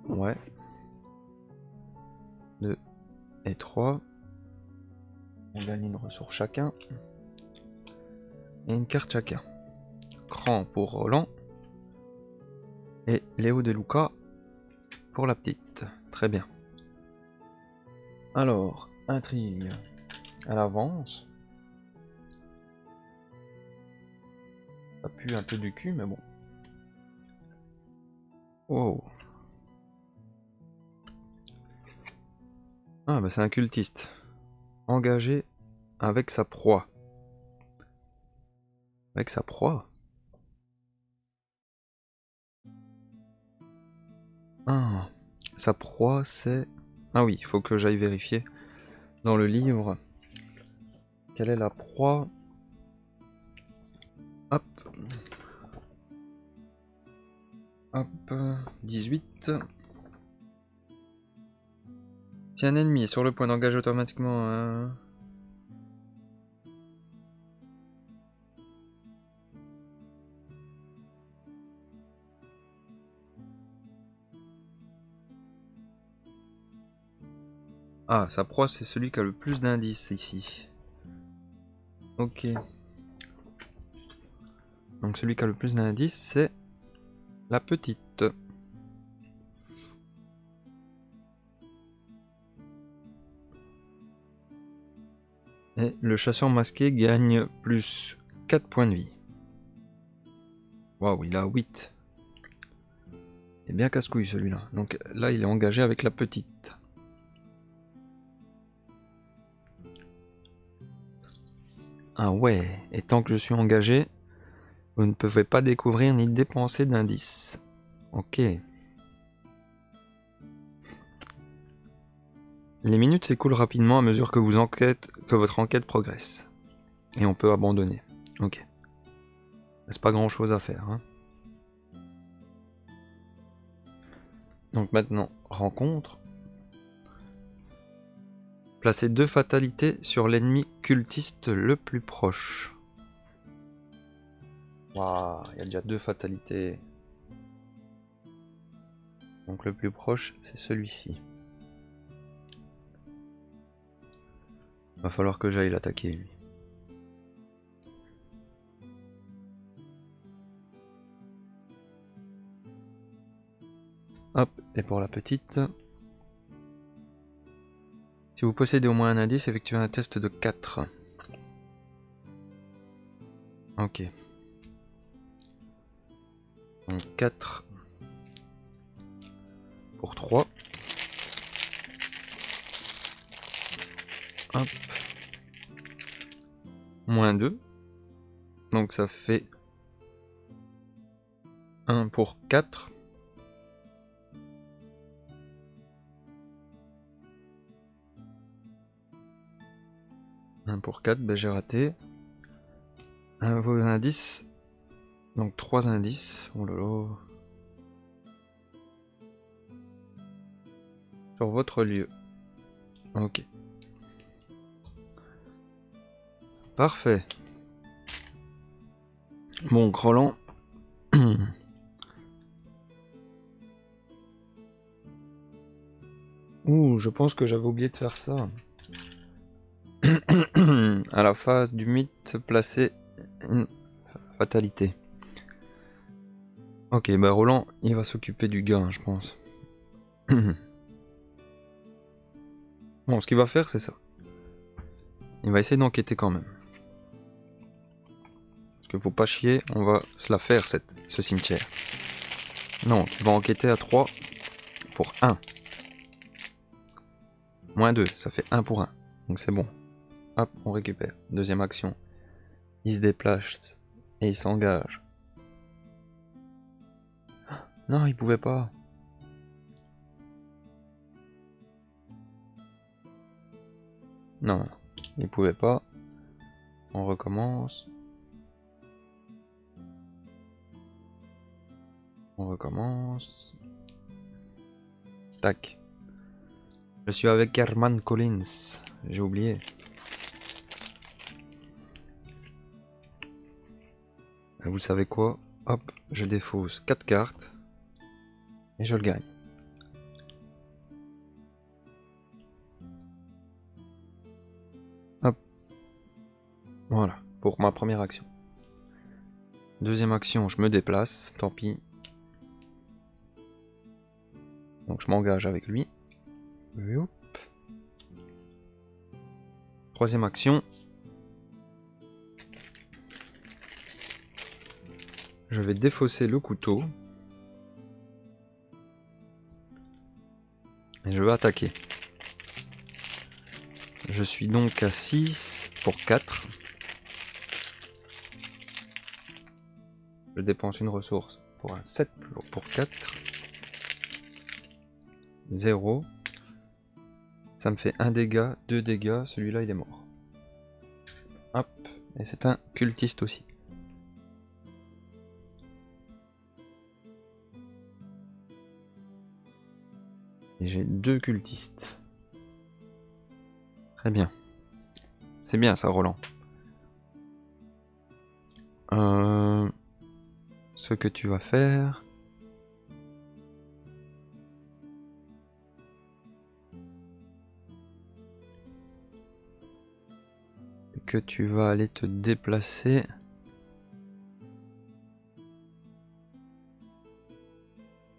S1: Ouais. 2 et 3. On gagne une ressource chacun. Et une carte chacun. Cran pour Roland. Et Léo De Luca pour la petite. Très bien. Alors, intrigue. Elle avance. Ça pue un peu du cul, mais bon. Wow. Ah, bah c'est un cultiste. Engagé avec sa proie. Avec sa proie? Ah, sa proie c'est... Ah oui, il faut que j'aille vérifier dans le livre quelle est la proie Hop. Hop. 18. Si un ennemi est sur le point d'engager automatiquement... Ah, sa proie, c'est celui qui a le plus d'indices ici. Ok. Donc celui qui a le plus d'indices, c'est la petite. Et le chasseur masqué gagne plus 4 points de vie. Waouh, il a 8. Il est bien casse-couille celui-là. Donc là, il est engagé avec la petite. Ah ouais, et tant que je suis engagé, vous ne pouvez pas découvrir ni dépenser d'indices. Ok. Les minutes s'écoulent rapidement à mesure que votre enquête progresse. Et on peut abandonner. Ok. C'est pas grand chose à faire. Hein. Donc maintenant, rencontre. Placez 2 fatalités sur l'ennemi cultiste le plus proche. Waouh, il y a déjà 2 fatalités. Donc le plus proche, c'est celui-ci. Va falloir que j'aille l'attaquer lui. Hop, et pour la petite... Si vous possédez au moins un indice, effectuez un test de 4. Ok. Donc 4 pour 3. Hop. Moins 2. Donc ça fait 1 pour 4. Pour 4, ben j'ai raté. Vos indices. Donc 3 indices. Oh là là. Sur votre lieu. Ok. Parfait. Bon, Roland. Ouh, je pense que j'avais oublié de faire ça. À la phase du mythe, placer une fatalité. Ok, bah Roland, il va s'occuper du gars, je pense. Bon, ce qu'il va faire, c'est ça. Il va essayer d'enquêter quand même. Parce qu'il faut pas chier, on va se la faire, ce cimetière. Non, il va enquêter à 3 pour 1. Moins 2, ça fait 1 pour 1. Donc c'est bon. Hop, on récupère. Deuxième action. Il se déplace et il s'engage. Non, il pouvait pas. Non, il pouvait pas. On recommence. On recommence. Tac. Je suis avec Herman Collins. J'ai oublié. Vous savez quoi? Hop, je défausse 4 cartes. Et je le gagne. Hop. Voilà, pour ma première action. Deuxième action, je me déplace, tant pis. Donc je m'engage avec lui. Hop. Troisième action. Je vais défausser le couteau. Et je vais attaquer. Je suis donc à 6 pour 4. Je dépense une ressource pour un 7 pour 4. 0. Ça me fait 1 dégât, 2 dégâts. Celui-là, il est mort. Hop. Et c'est un cultiste aussi. Et j'ai 2 cultistes. Très bien. C'est bien ça, Roland. Ce que tu vas faire... c'est que tu vas aller te déplacer...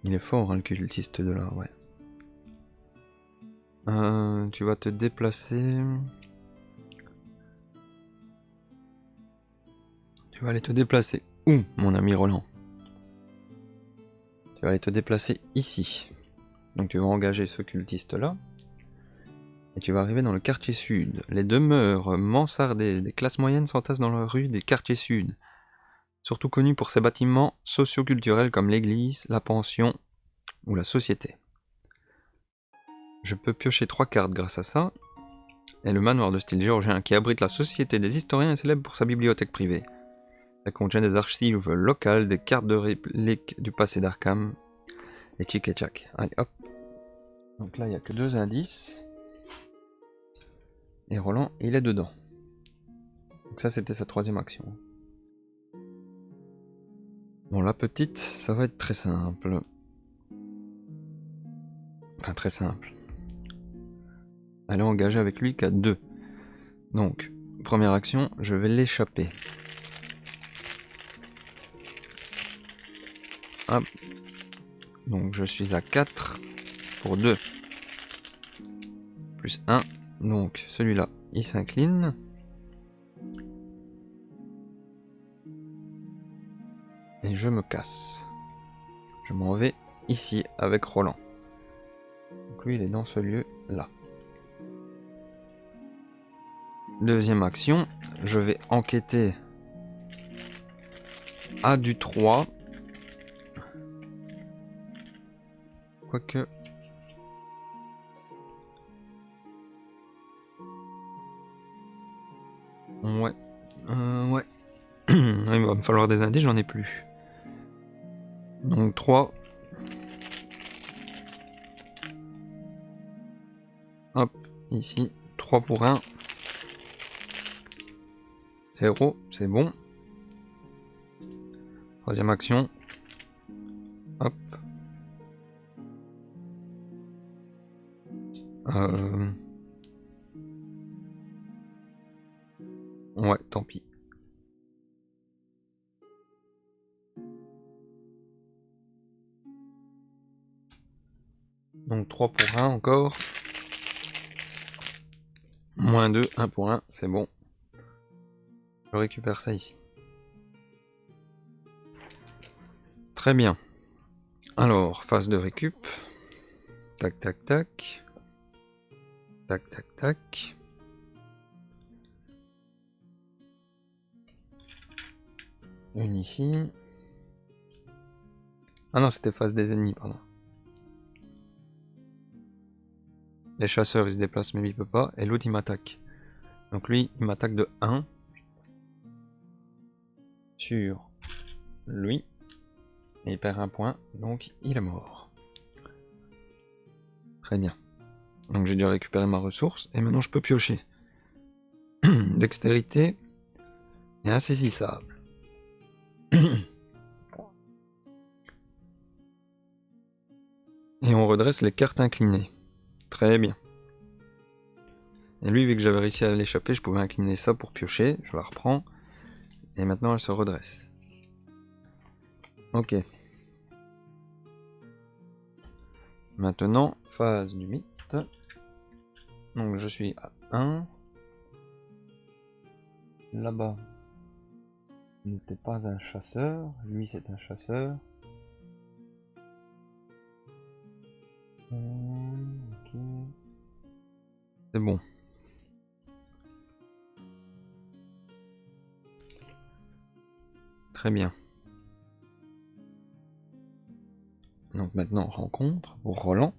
S1: Il est fort, hein, le cultiste de là, ouais. Tu vas te déplacer... Tu vas aller te déplacer où, mon ami Roland? Tu vas aller te déplacer ici. Donc tu vas engager ce cultiste-là. Et tu vas arriver dans le quartier sud. Les demeures mansardées des classes moyennes s'entassent dans la rue des quartiers sud. Surtout connus pour ses bâtiments socio-culturels comme l'église, la pension ou la société. Je peux piocher 3 cartes grâce à ça. Et le manoir de style géorgien qui abrite la société des historiens est célèbre pour sa bibliothèque privée. Elle contient des archives locales, des cartes de répliques du passé d'Arkham, et tchic et tchac. Allez hop. Donc là il n'y a que 2 indices. Et Roland, il est dedans. Donc ça c'était sa 3e action. Bon, la petite, ça va être très simple. Enfin très simple. Elle est engagée avec lui qu'à 2. Donc, première action, je vais l'échapper. Hop. Donc je suis à 4 pour 2. Plus 1. Donc celui-là, il s'incline. Et je me casse. Je m'en vais ici avec Roland. Donc lui, il est dans ce lieu-là. Deuxième action, je vais enquêter à du 3. Quoique... Ouais. Ouais. Il va me falloir des indices, j'en ai plus. Donc 3. Hop, ici. 3 pour 1. 0, c'est bon. Troisième action. Hop. Ouais, tant pis. Donc 3 pour 1 encore. Moins 2, 1 pour 1, c'est bon. Je récupère ça ici. Très bien. Alors, phase de récup. Tac, tac, tac. Tac, tac, tac. Une ici. Ah non, c'était phase des ennemis, pardon. Les chasseurs, ils se déplacent, mais lui, il peut pas. Et l'autre, il m'attaque. Donc lui, il m'attaque de 1. Sur lui. Et il perd 1 point, donc il est mort. Très bien. Donc j'ai dû récupérer ma ressource, et maintenant je peux piocher. Dextérité et insaisissable. Et on redresse les cartes inclinées. Très bien. Et lui, vu que j'avais réussi à l'échapper, je pouvais incliner ça pour piocher. Je la reprends. Et maintenant, elle se redresse. Ok. Maintenant, phase du mythe. Donc je suis à 1. Là-bas, il n'était pas un chasseur. Lui, c'est un chasseur. Ok. C'est bon. Très bien. Donc maintenant, rencontre pour Roland.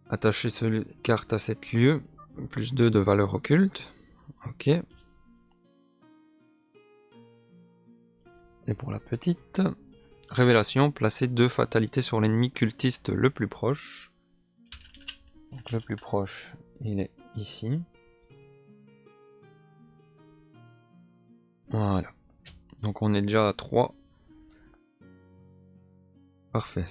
S1: Attacher cette carte à 7 lieux. Plus 2 de valeur occulte. Ok. Et pour la petite... Révélation, placer 2 fatalités sur l'ennemi cultiste le plus proche. Donc le plus proche, il est ici. Voilà. Donc on est déjà à 3. Parfait.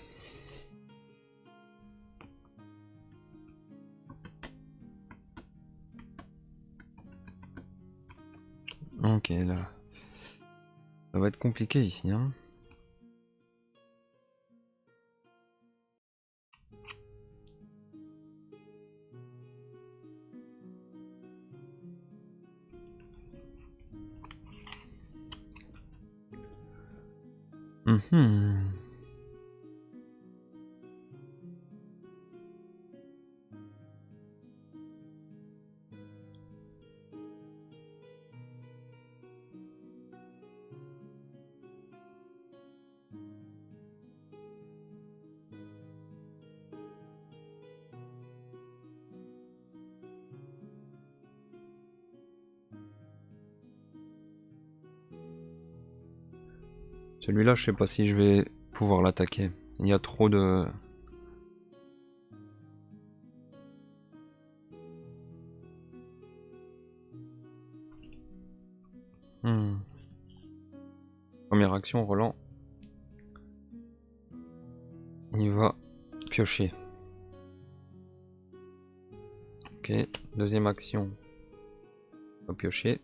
S1: Ok, là. Ça va être compliqué ici, hein. Mhm. Celui-là, je sais pas si je vais pouvoir l'attaquer. Il y a trop de... Hmm. Première action, Roland. Il va piocher. Ok, deuxième action. Il va piocher.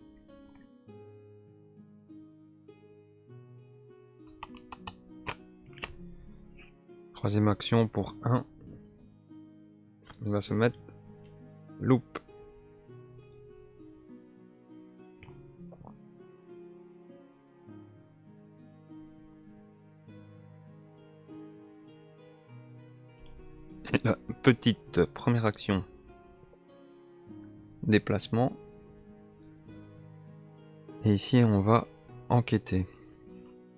S1: Troisième action pour 1. Il va se mettre loupe. Et la petite première action. Déplacement. Et ici, on va enquêter.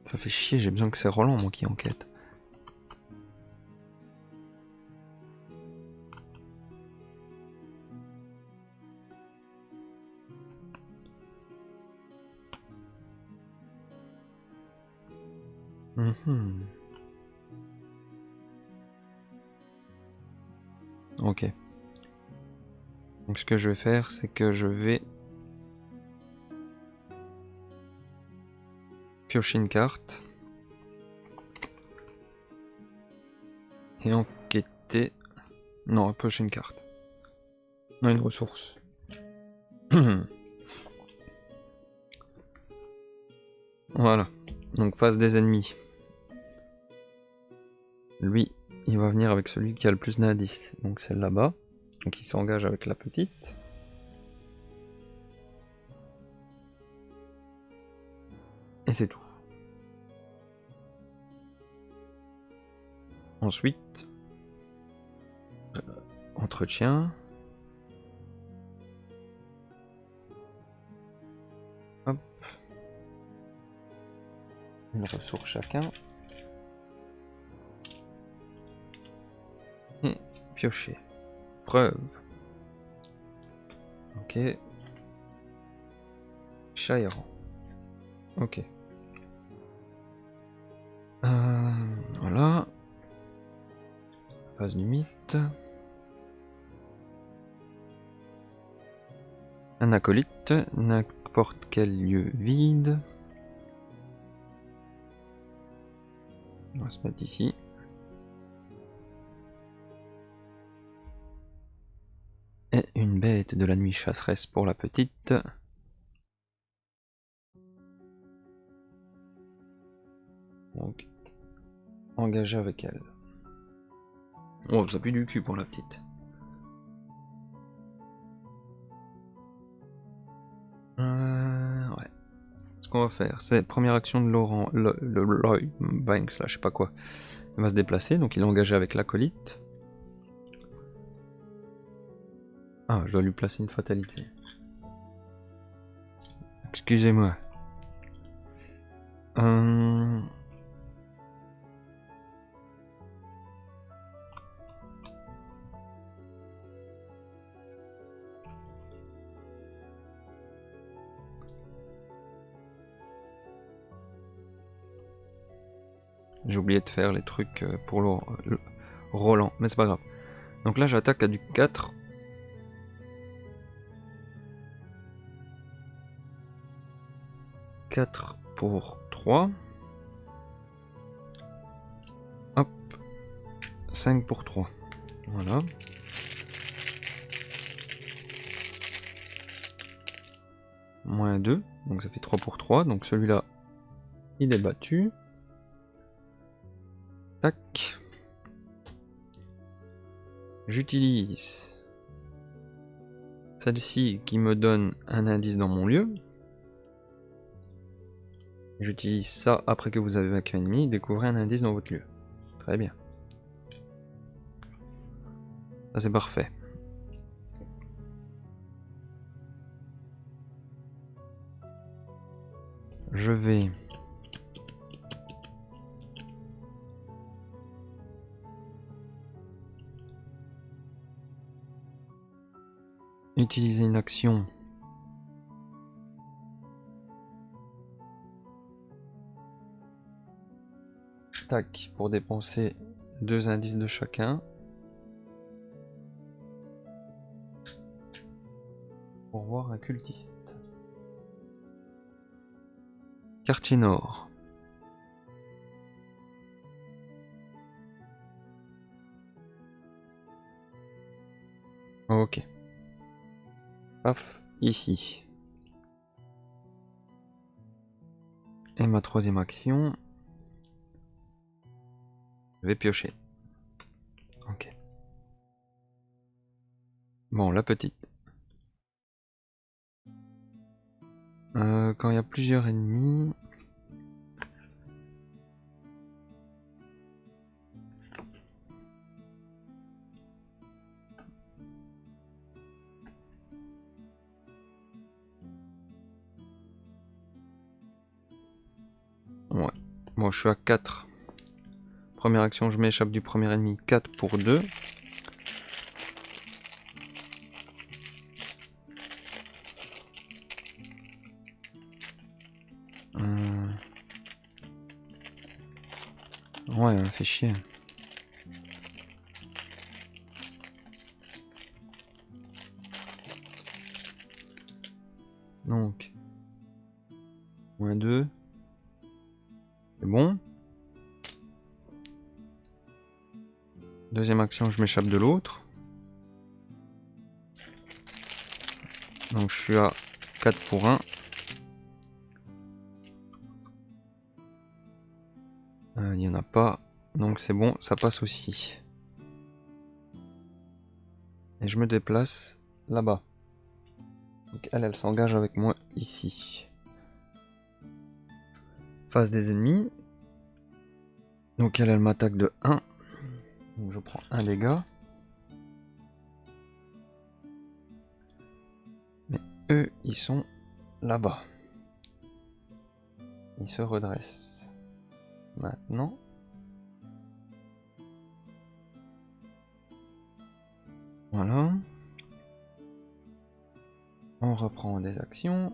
S1: Ça fait chier, j'ai besoin que c'est Roland, moi, qui enquête. Mhm. Ok. Donc ce que je vais faire, c'est que je vais piocher une carte. Et enquêter... Non, piocher une carte. Non, une ressource. Voilà. Donc face des ennemis. Lui, il va venir avec celui qui a le plus d'indices. Donc celle là-bas. Donc il s'engage avec la petite. Et c'est tout. Ensuite, entretien. Hop. Une ressource chacun. Et piocher. Preuve. Ok. Chat errant. Ok. Voilà. Phase du mythe. Un acolyte. N'importe quel lieu vide. On va se mettre ici. Et une bête de la nuit chasseresse pour la petite. Donc, engagé avec elle. Oh, ça pue du cul pour la petite. Ouais. Ce qu'on va faire, c'est première action de Laurent, le Banks, là, je sais pas quoi. Il va se déplacer, donc il est engagé avec l'acolyte. Ah, je dois lui placer une fatalité. Excusez-moi. J'ai oublié de faire les trucs pour Roland, mais c'est pas grave. Donc là j'attaque à du 4. « 4 pour 3. Hop. 5 pour 3. Voilà. Moins 2. Donc ça fait 3 pour 3. Donc celui-là, il est battu. Tac. J'utilise celle-ci qui me donne un indice dans mon lieu. J'utilise ça après que vous avez vaincu un ennemi. Découvrez un indice dans votre lieu. Très bien. Ça c'est parfait. Je vais utiliser une action tac pour dépenser 2 indices de chacun pour voir un cultiste. Quartier nord. Ok. Paf, ici. Et ma troisième action, je vais piocher. Ok. Bon, la petite. Quand il y a plusieurs ennemis... Ouais. Bon, je suis à 4. Première action, je m'échappe du premier ennemi. 4 pour 2. Ouais, fait chier. Donc, moins 2. C'est bon. Deuxième action, je m'échappe de l'autre. Donc je suis à 4 pour 1. Il n'y en a pas. Donc c'est bon, ça passe aussi. Et je me déplace là-bas. Donc elle s'engage avec moi ici. Face des ennemis. Donc elle m'attaque de 1. Donc je prends un dégât. Mais eux, ils sont là-bas. Ils se redressent. Maintenant. Voilà. On reprend des actions.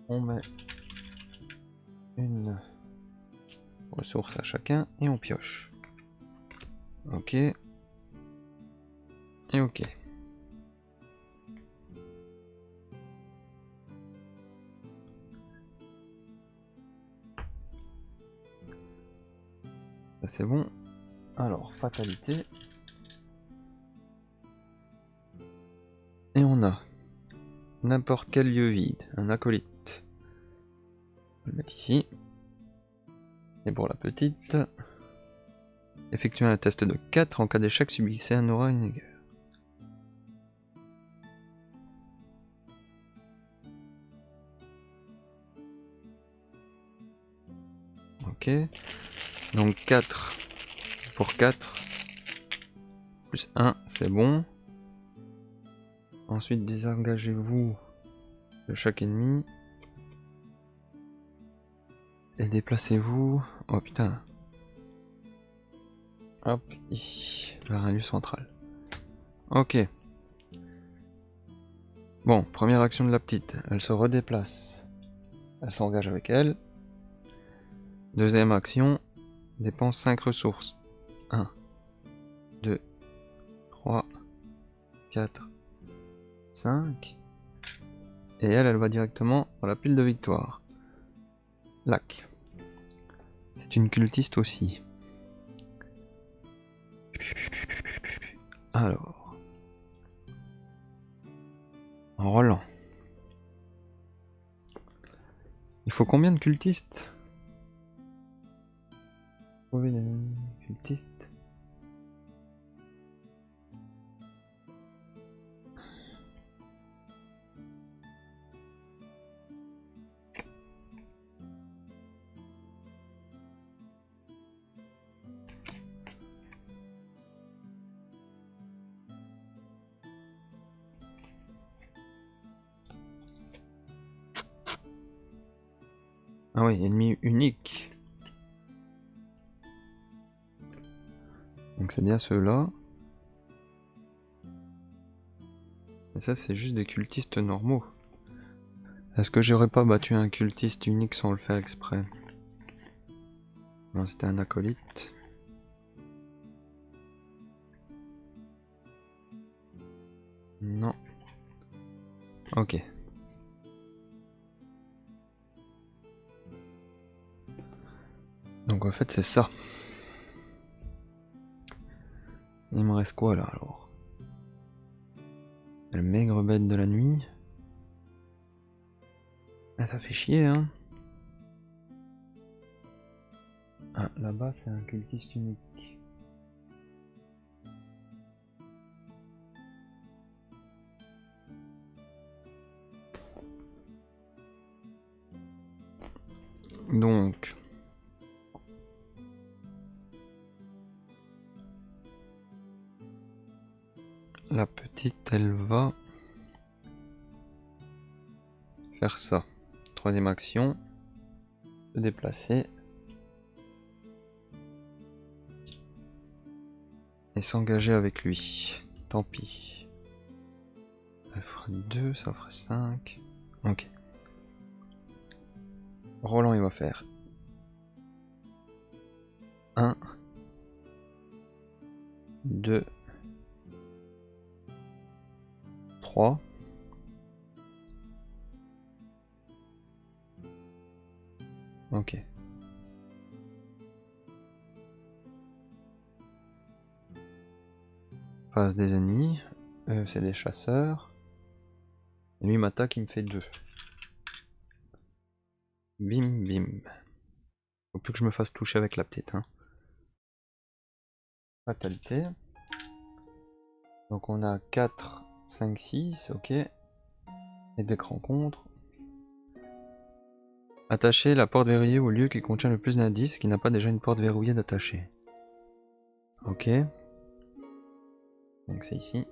S1: On met une ressource à chacun et on pioche. Ok. Et ok. Ça c'est bon. Alors, fatalité. Et on a n'importe quel lieu vide, un acolyte. On va le mettre ici. Et pour la petite, effectuez un test de 4. En cas d'échec, subissez un aura Ineger. Ok. Donc 4 pour 4. Plus 1, c'est bon. Ensuite, désengagez-vous de chaque ennemi. Et déplacez-vous. Oh putain. Hop, ici, vers un lieu central. Ok. Bon, première action de la petite, elle se redéplace. Elle s'engage avec elle. Deuxième action, dépense 5 ressources. 1, 2, 3, 4, 5. Et elle va directement dans la pile de victoire. Lac. C'est une cultiste aussi. Alors. Roland. Il faut combien de cultistes? Trouver des cultistes. Ah oui, ennemi unique. Donc c'est bien ceux-là. Et ça, c'est juste des cultistes normaux. Est-ce que j'aurais pas battu un cultiste unique sans le faire exprès? Non, c'était un acolyte. Non. Ok. Donc en fait, c'est ça. Il me reste quoi là alors? Le maigre bête de la nuit. Ah, ça fait chier, hein. Ah, là-bas, c'est un cultiste unique. Donc... La petite, elle va... faire ça. Troisième action. Se déplacer. Et s'engager avec lui. Tant pis. Elle fera 2, ça ferait 5. Ok. Roland, il va faire 1, 2, 3. Ok. Face des ennemis. C'est des chasseurs. Et lui il m'attaque, il me fait 2. Bim bim. Faut plus que je me fasse toucher avec la petite. Hein. Fatalité. Donc on a 4, 5, 6, ok. Et deck rencontre. Attacher la porte verrouillée au lieu qui contient le plus d'indices qui n'a pas déjà une porte verrouillée d'attacher. Ok. Donc c'est ici.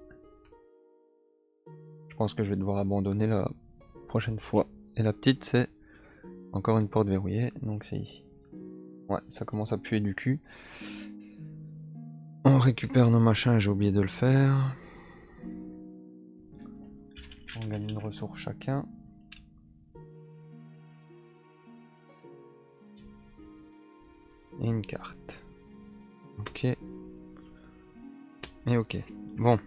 S1: Je pense que je vais devoir abandonner la prochaine fois. Et la petite c'est encore une porte verrouillée, donc c'est ici. Ouais, ça commence à puer du cul. On récupère nos machins, j'ai oublié de le faire. On gagne une ressource chacun. Et une carte. Ok. Et ok. Bon.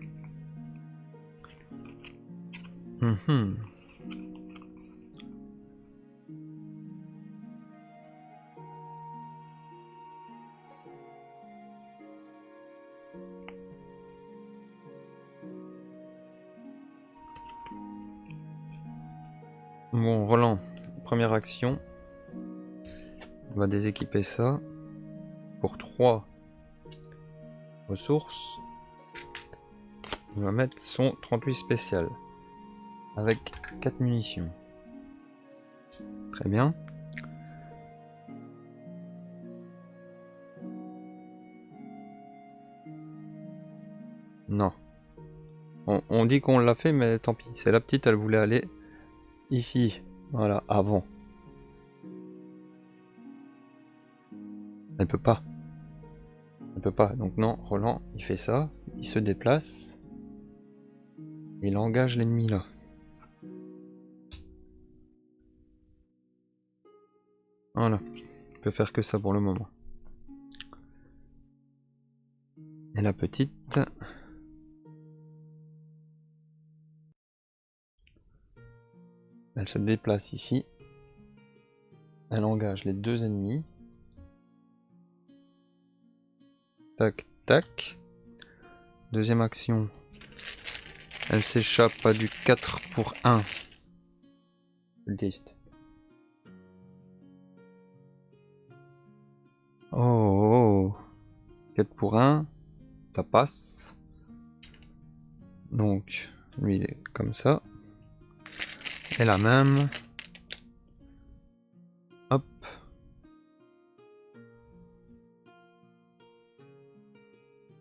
S1: Bon, Roland, première action. On va déséquiper ça. Pour 3 ressources. On va mettre son 38 spécial. Avec 4 munitions. Très bien. Non. On dit qu'on l'a fait, mais tant pis. C'est la petite, elle voulait aller ici. Voilà, avant. Elle peut pas. Elle peut pas. Donc non, Roland, il fait ça. Il se déplace. Il engage l'ennemi là. Voilà. Je peux faire que ça pour le moment. Et la petite... Elle se déplace ici. Elle engage les deux ennemis. Tac, tac. Deuxième action. Elle s'échappe à du 4 pour 1. Le test. Oh, 4 pour 1. Ça passe. Donc, lui il est comme ça. Et la même. Hop.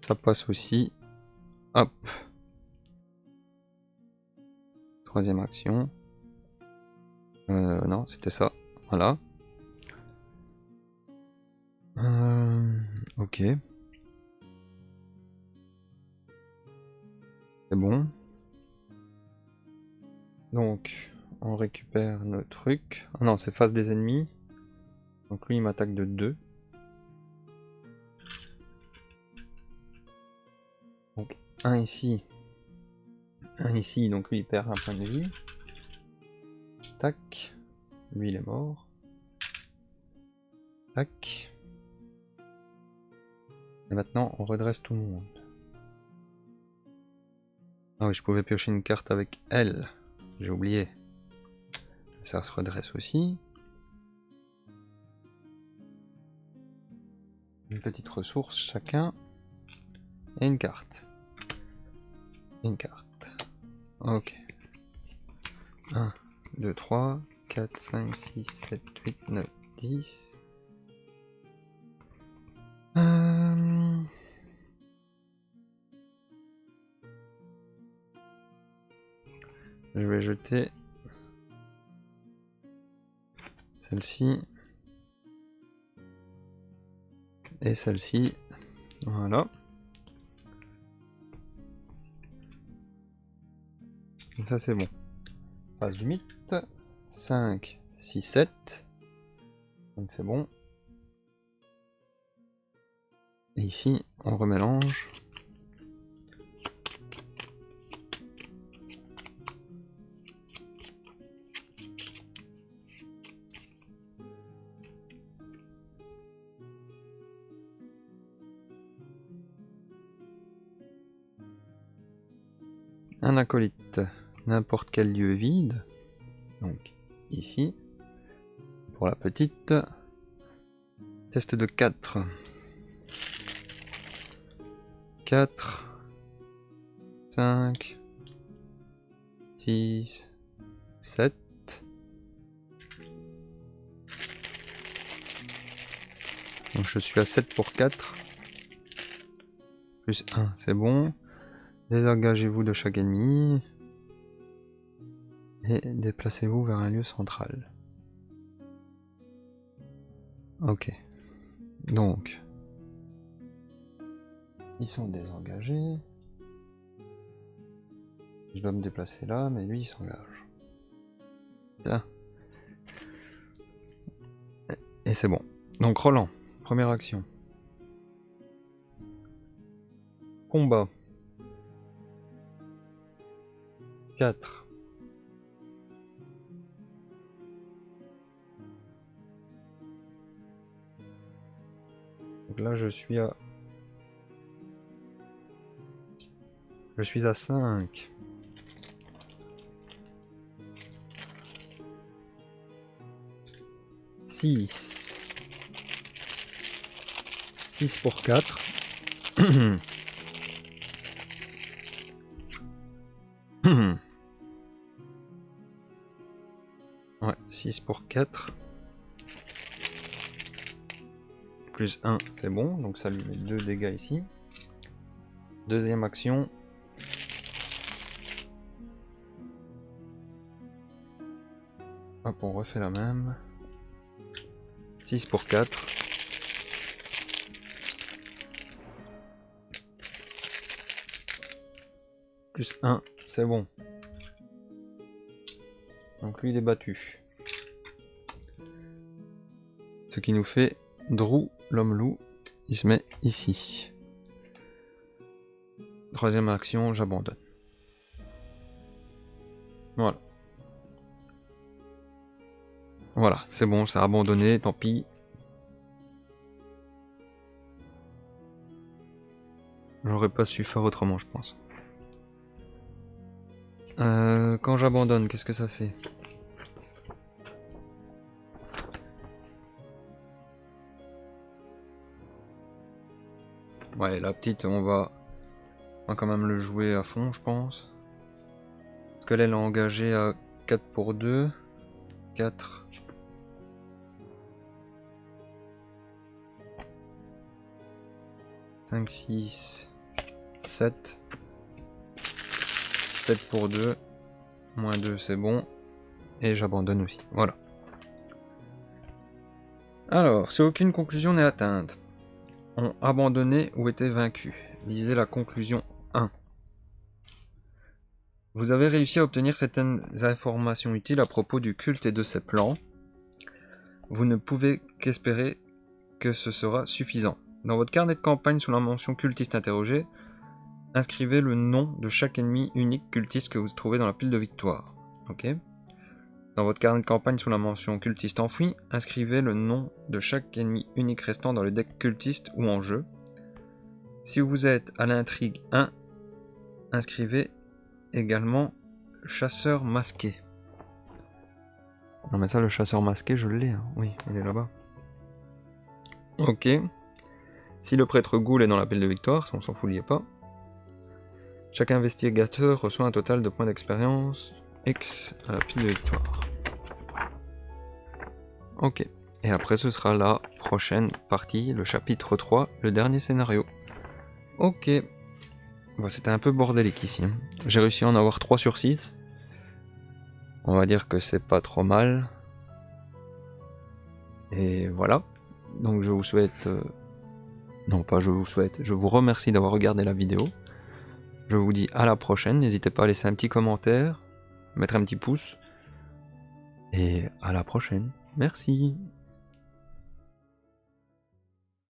S1: Ça passe aussi. Hop. Troisième action. Non, c'était ça. Voilà. Ok. C'est bon. Donc, on récupère nos trucs. Ah non, c'est face des ennemis. Donc lui, il m'attaque de 2. Donc, un ici. Un ici, donc lui, il perd un point de vie. Tac. Lui, il est mort. Tac. Et maintenant, on redresse tout le monde. Ah oui, je pouvais piocher une carte avec elle. J'ai oublié. Ça se redresse aussi. Une petite ressource chacun. Et une carte. Une carte. Ok. 1, 2, 3, 4, 5, 6, 7, 8, 9, 10. Je vais jeter celle-ci et celle-ci. Voilà. Et ça c'est bon. Passe du mythe. 5, 6, 7. Donc c'est bon. Et ici, on remélange. Un acolyte, n'importe quel lieu vide. Donc ici, pour la petite, test de 4. 4, 5, 6, 7. Donc je suis à 7 pour 4. Plus 1, c'est bon. Désengagez-vous de chaque ennemi. Et déplacez-vous vers un lieu central. Ok. Donc, ils sont désengagés. Je dois me déplacer là, mais lui il s'engage. Ça. Et c'est bon. Donc Roland, première action. Combat. 4. Donc là je suis à... Je suis à 5. Six pour 4. Ouais, 6 pour 4. Plus 1, c'est bon. Donc ça lui met 2 dégâts ici. Deuxième action. Hop, on refait la même. 6 pour 4. Plus 1, c'est bon. Donc lui il est battu. Ce qui nous fait Drew, l'homme loup, il se met ici. Troisième action, j'abandonne. Voilà. Voilà, c'est bon, c'est abandonné, tant pis. J'aurais pas su faire autrement, je pense. Quand j'abandonne, qu'est-ce que ça fait? Ouais, la petite, on va quand même le jouer à fond, je pense. Parce qu'elle est engagée à 4 pour 2. 4. « 5, 6, 7. 7 pour 2. Moins 2, c'est bon. Et j'abandonne aussi. Voilà. Alors, si aucune conclusion n'est atteinte, ont abandonné ou été vaincus. Lisez la conclusion 1. Vous avez réussi à obtenir certaines informations utiles à propos du culte et de ses plans. Vous ne pouvez qu'espérer que ce sera suffisant. Dans votre carnet de campagne sous la mention cultiste interrogé, inscrivez le nom de chaque ennemi unique cultiste que vous trouvez dans la pile de victoire. Ok. Dans votre carnet de campagne sous la mention cultiste enfoui, inscrivez le nom de chaque ennemi unique restant dans le deck cultiste ou en jeu. Si vous êtes à l'intrigue 1, inscrivez également chasseur masqué. Non mais ça, le chasseur masqué, je l'ai. Hein. Oui, il est là-bas. Ok. Si le prêtre ghoul est dans la pile de victoire, ça on s'en fout, il y est pas. Chaque investigateur reçoit un total de points d'expérience X à la pile de victoire. Ok. Et après ce sera la prochaine partie, le chapitre 3, le dernier scénario. Ok. Bon, c'était un peu bordélique ici. Hein. J'ai réussi à en avoir 3 sur 6. On va dire que c'est pas trop mal. Et voilà. Donc je vous souhaite... Non, pas je vous souhaite. Je vous remercie d'avoir regardé la vidéo. Je vous dis à la prochaine. N'hésitez pas à laisser un petit commentaire, mettre un petit pouce. Et à la prochaine. Merci.